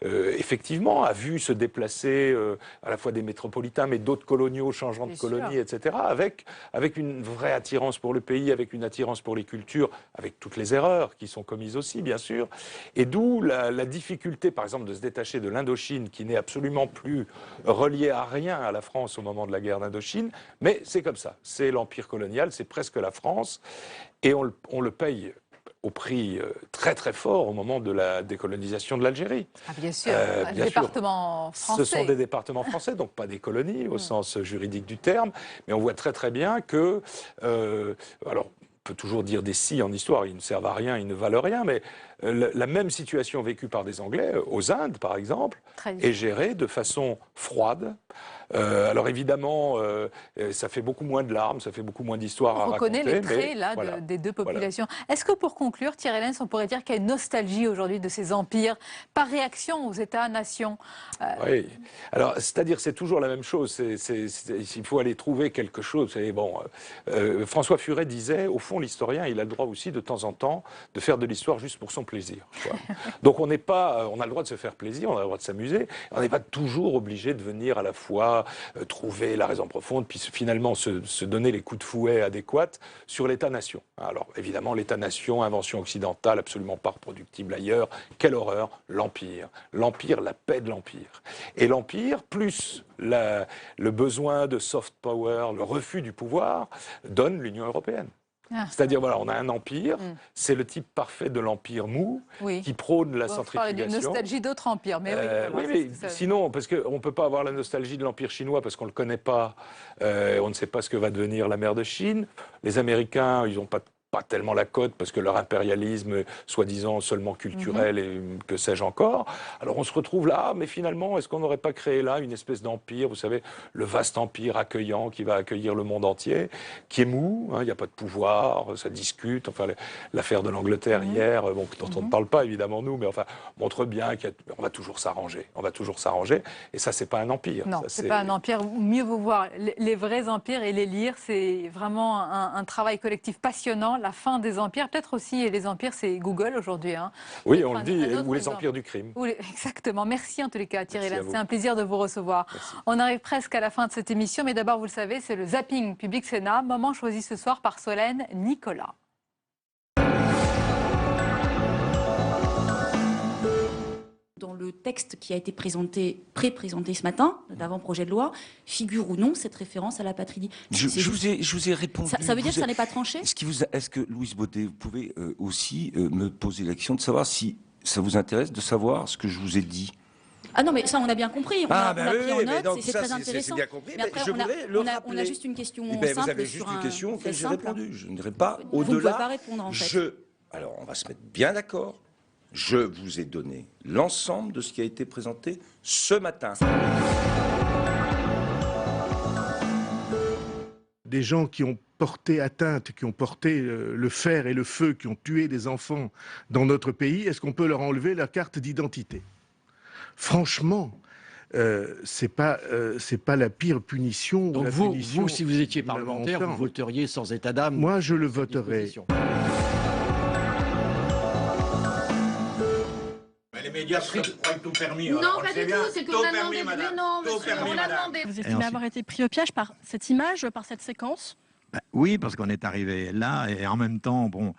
[SPEAKER 8] effectivement, a vu se déplacer à la fois des métropolitains, mais d'autres coloniaux changeant de colonie, etc., avec une vraie attirance pour le pays, avec une attirance pour les cultures, avec toutes les erreurs qui sont commises aussi, bien sûr. Et d'où la difficulté, par exemple, de se détacher de l'Indochine, qui n'est absolument plus reliée à rien à la France au moment de la guerre d'Indochine, mais c'est comme ça. C'est l'empire colonial, c'est presque la France, et on le paye au prix très très fort au moment de la décolonisation de l'Algérie.
[SPEAKER 1] Ah, bien sûr, les départements français.
[SPEAKER 8] Ce sont des départements français, donc pas des colonies au sens juridique du terme, mais on voit très très bien que, alors on peut toujours dire des si en histoire, ils ne servent à rien, ils ne valent rien, mais la même situation vécue par des Anglais, aux Indes par exemple, est gérée de façon froide. Alors évidemment, ça fait beaucoup moins de larmes, ça fait beaucoup moins d'histoires à raconter.
[SPEAKER 1] On reconnaît les traits là, des deux populations. Est-ce que pour conclure, Thierry Lenz, on pourrait dire qu'il y a une nostalgie aujourd'hui de ces empires par réaction aux États-nations?
[SPEAKER 8] Oui, alors c'est-à-dire c'est toujours la même chose, il faut aller trouver quelque chose. Bon, François Furet disait, au fond l'historien il a le droit aussi de temps en temps de faire de l'histoire juste pour son plaisir. Quoi. Donc on a le droit de se faire plaisir, on a le droit de s'amuser, on n'est pas toujours obligé de venir à la fois trouver la raison profonde, puis finalement se donner les coups de fouet adéquats sur l'État-nation. Alors évidemment, l'État-nation, invention occidentale, absolument pas reproductible ailleurs. Quelle horreur, l'Empire. L'Empire, la paix de l'Empire. Et l'Empire, plus le besoin de soft power, le refus du pouvoir, donne l'Union européenne. C'est-à-dire, voilà, on a un empire, c'est le type parfait de l'empire mou, qui prône la centrifugation.
[SPEAKER 1] On parle d'une nostalgie d'autres empires, mais
[SPEAKER 8] sinon, parce qu'on ne peut pas avoir la nostalgie de l'empire chinois parce qu'on ne le connaît pas, on ne sait pas ce que va devenir la mer de Chine. Les Américains, ils n'ont pas tellement la cote parce que leur impérialisme, soi-disant seulement culturel et que sais-je encore. Alors on se retrouve là, mais finalement, est-ce qu'on n'aurait pas créé là une espèce d'empire, vous savez, le vaste empire accueillant qui va accueillir le monde entier, qui est mou, il n'y a pas de pouvoir, ça discute, enfin l'affaire de l'Angleterre hier, bon, dont on ne parle pas évidemment nous, mais enfin montre bien qu'on va toujours s'arranger, et ça c'est pas un empire.
[SPEAKER 1] Non, c'est pas un empire, mieux vous voir les vrais empires et les lire, c'est vraiment un travail collectif passionnant. La fin des empires, peut-être aussi les empires, c'est Google aujourd'hui. Hein.
[SPEAKER 8] Oui, on le dit, ou les empires du crime.
[SPEAKER 1] Exactement. Merci en tous les cas, Thierry Lenz. C'est un plaisir de vous recevoir.
[SPEAKER 8] Merci.
[SPEAKER 1] On arrive presque à la fin de cette émission, mais d'abord, vous le savez, c'est le Zapping Public Sénat, moment choisi ce soir par Solène Nicolas.
[SPEAKER 10] Dans le texte qui a été pré-présenté ce matin, d'avant-projet de loi, figure ou non cette référence à la patrie.
[SPEAKER 13] Je vous ai répondu.
[SPEAKER 10] Ça veut dire que ça n'est pas tranché?
[SPEAKER 13] Est-ce que, Louise Baudet, vous pouvez aussi me poser la question de savoir si ça vous intéresse de savoir ce que je vous ai dit?
[SPEAKER 10] Ah non, mais ça, on a bien compris. On a pris en note, c'est très intéressant.
[SPEAKER 13] Bien compris,
[SPEAKER 10] mais après, on a juste une question simple.
[SPEAKER 13] Vous avez juste une question auquel j'ai répondu. Je n'irai pas au-delà.
[SPEAKER 10] Vous ne pouvez pas répondre, en fait.
[SPEAKER 13] Alors, on va se mettre bien d'accord. Je vous ai donné l'ensemble de ce qui a été présenté ce matin.
[SPEAKER 14] Des gens qui ont porté atteinte, qui ont porté le fer et le feu, qui ont tué des enfants dans notre pays, est-ce qu'on peut leur enlever leur carte d'identité? Franchement, c'est pas la pire punition.
[SPEAKER 15] Donc vous, si vous étiez parlementaire, vous voteriez sans état d'âme?
[SPEAKER 14] Moi, je le voterais.
[SPEAKER 16] Les médias croient tout permis.
[SPEAKER 17] Non, pas du tout, c'est qu'on a demandé. Mais non, monsieur, on l'a demandé. Vous estimez avoir été pris au piège par cette image, par cette séquence?
[SPEAKER 18] Oui, parce qu'on est arrivé là et en même temps, bon,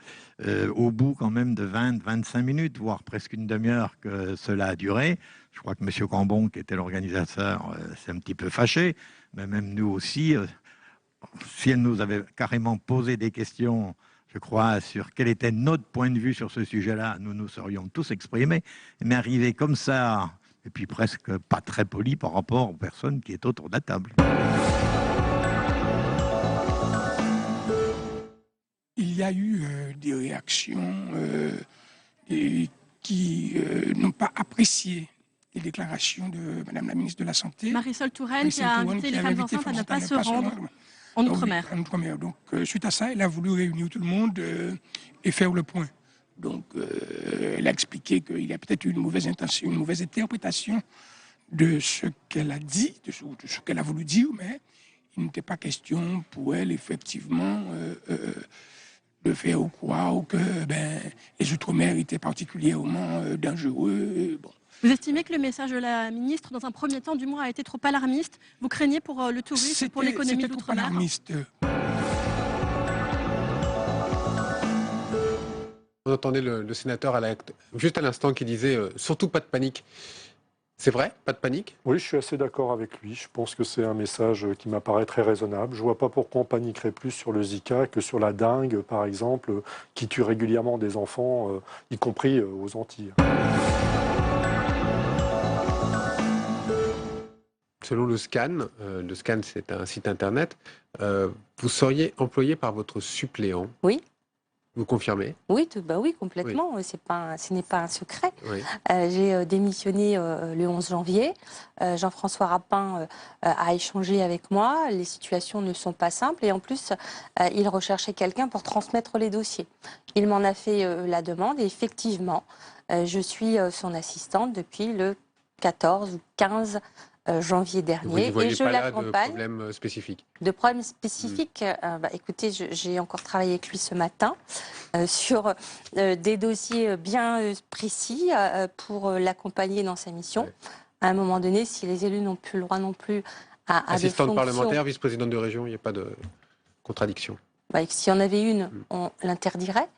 [SPEAKER 18] au bout quand même de 20-25 minutes, voire presque une demi-heure que cela a duré. Je crois que M. Cambon, qui était l'organisateur, s'est un petit peu fâché, mais même nous aussi, si elle nous avait carrément posé des questions, je crois, sur quel était notre point de vue sur ce sujet-là, nous nous serions tous exprimés, mais arrivé comme ça, et puis presque pas très poli par rapport aux personnes qui étaient autour de la table.
[SPEAKER 16] Il y a eu des réactions qui n'ont pas apprécié les déclarations de Madame la ministre de la Santé.
[SPEAKER 17] Marisol Touraine qui a invité les femmes enceintes à ne pas se rendre en Outre-mer.
[SPEAKER 16] Donc, suite à ça, elle a voulu réunir tout le monde et faire le point. Donc, elle a expliqué qu'il y a peut-être une mauvaise intention, une mauvaise interprétation de ce qu'elle a dit, de ce qu'elle a voulu dire, mais il n'était pas question pour elle, effectivement, de faire croire que les Outre-mer étaient particulièrement dangereux. Bon.
[SPEAKER 17] Vous estimez que le message de la ministre, dans un premier temps du moins, a été trop alarmiste? Vous craignez pour le tourisme, pour l'économie d'outre-mer?
[SPEAKER 19] On entendait le sénateur juste à l'instant qui disait surtout pas de panique. C'est vrai, pas de panique?
[SPEAKER 24] Oui, je suis assez d'accord avec lui. Je pense que c'est un message qui m'apparaît très raisonnable. Je ne vois pas pourquoi on paniquerait plus sur le Zika que sur la dengue, par exemple, qui tue régulièrement des enfants, y compris aux Antilles.
[SPEAKER 19] Selon le SCAN c'est un site internet, vous seriez employé par votre suppléant.
[SPEAKER 7] Oui.
[SPEAKER 19] Vous confirmez?
[SPEAKER 7] Oui, oui, complètement. Oui. Ce n'est pas un secret.
[SPEAKER 19] Oui.
[SPEAKER 7] J'ai démissionné le 11 janvier. Jean-François Rapin a échangé avec moi. Les situations ne sont pas simples. Et en plus, il recherchait quelqu'un pour transmettre les dossiers. Il m'en a fait la demande. Et effectivement, je suis son assistante depuis le 14 ou 15 janvier dernier.
[SPEAKER 19] Vous ne voyez
[SPEAKER 7] et je
[SPEAKER 19] pas là
[SPEAKER 7] l'accompagne.
[SPEAKER 19] de problème spécifique?
[SPEAKER 7] De problèmes spécifiques, écoutez, j'ai encore travaillé avec lui ce matin sur des dossiers bien précis pour l'accompagner dans sa mission. Ouais. À un moment donné, si les élus n'ont plus le droit non plus à des fonctions...
[SPEAKER 19] Assistante parlementaire, vice-présidente de région, il n'y a pas de contradiction?
[SPEAKER 7] S'il y en avait une, on l'interdirait.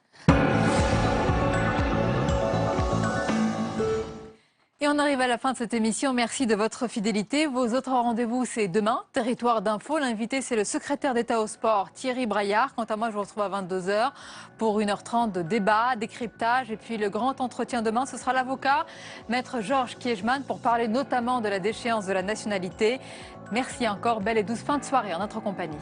[SPEAKER 1] Et on arrive à la fin de cette émission. Merci de votre fidélité. Vos autres rendez-vous, c'est demain, Territoire d'Info. L'invité, c'est le secrétaire d'État au sport, Thierry Braillard. Quant à moi, je vous retrouve à 22h pour 1h30 de débat, décryptage. Et puis le grand entretien demain, ce sera l'avocat, Maître Georges Kiechman, pour parler notamment de la déchéance de la nationalité. Merci encore. Belle et douce fin de soirée en notre compagnie.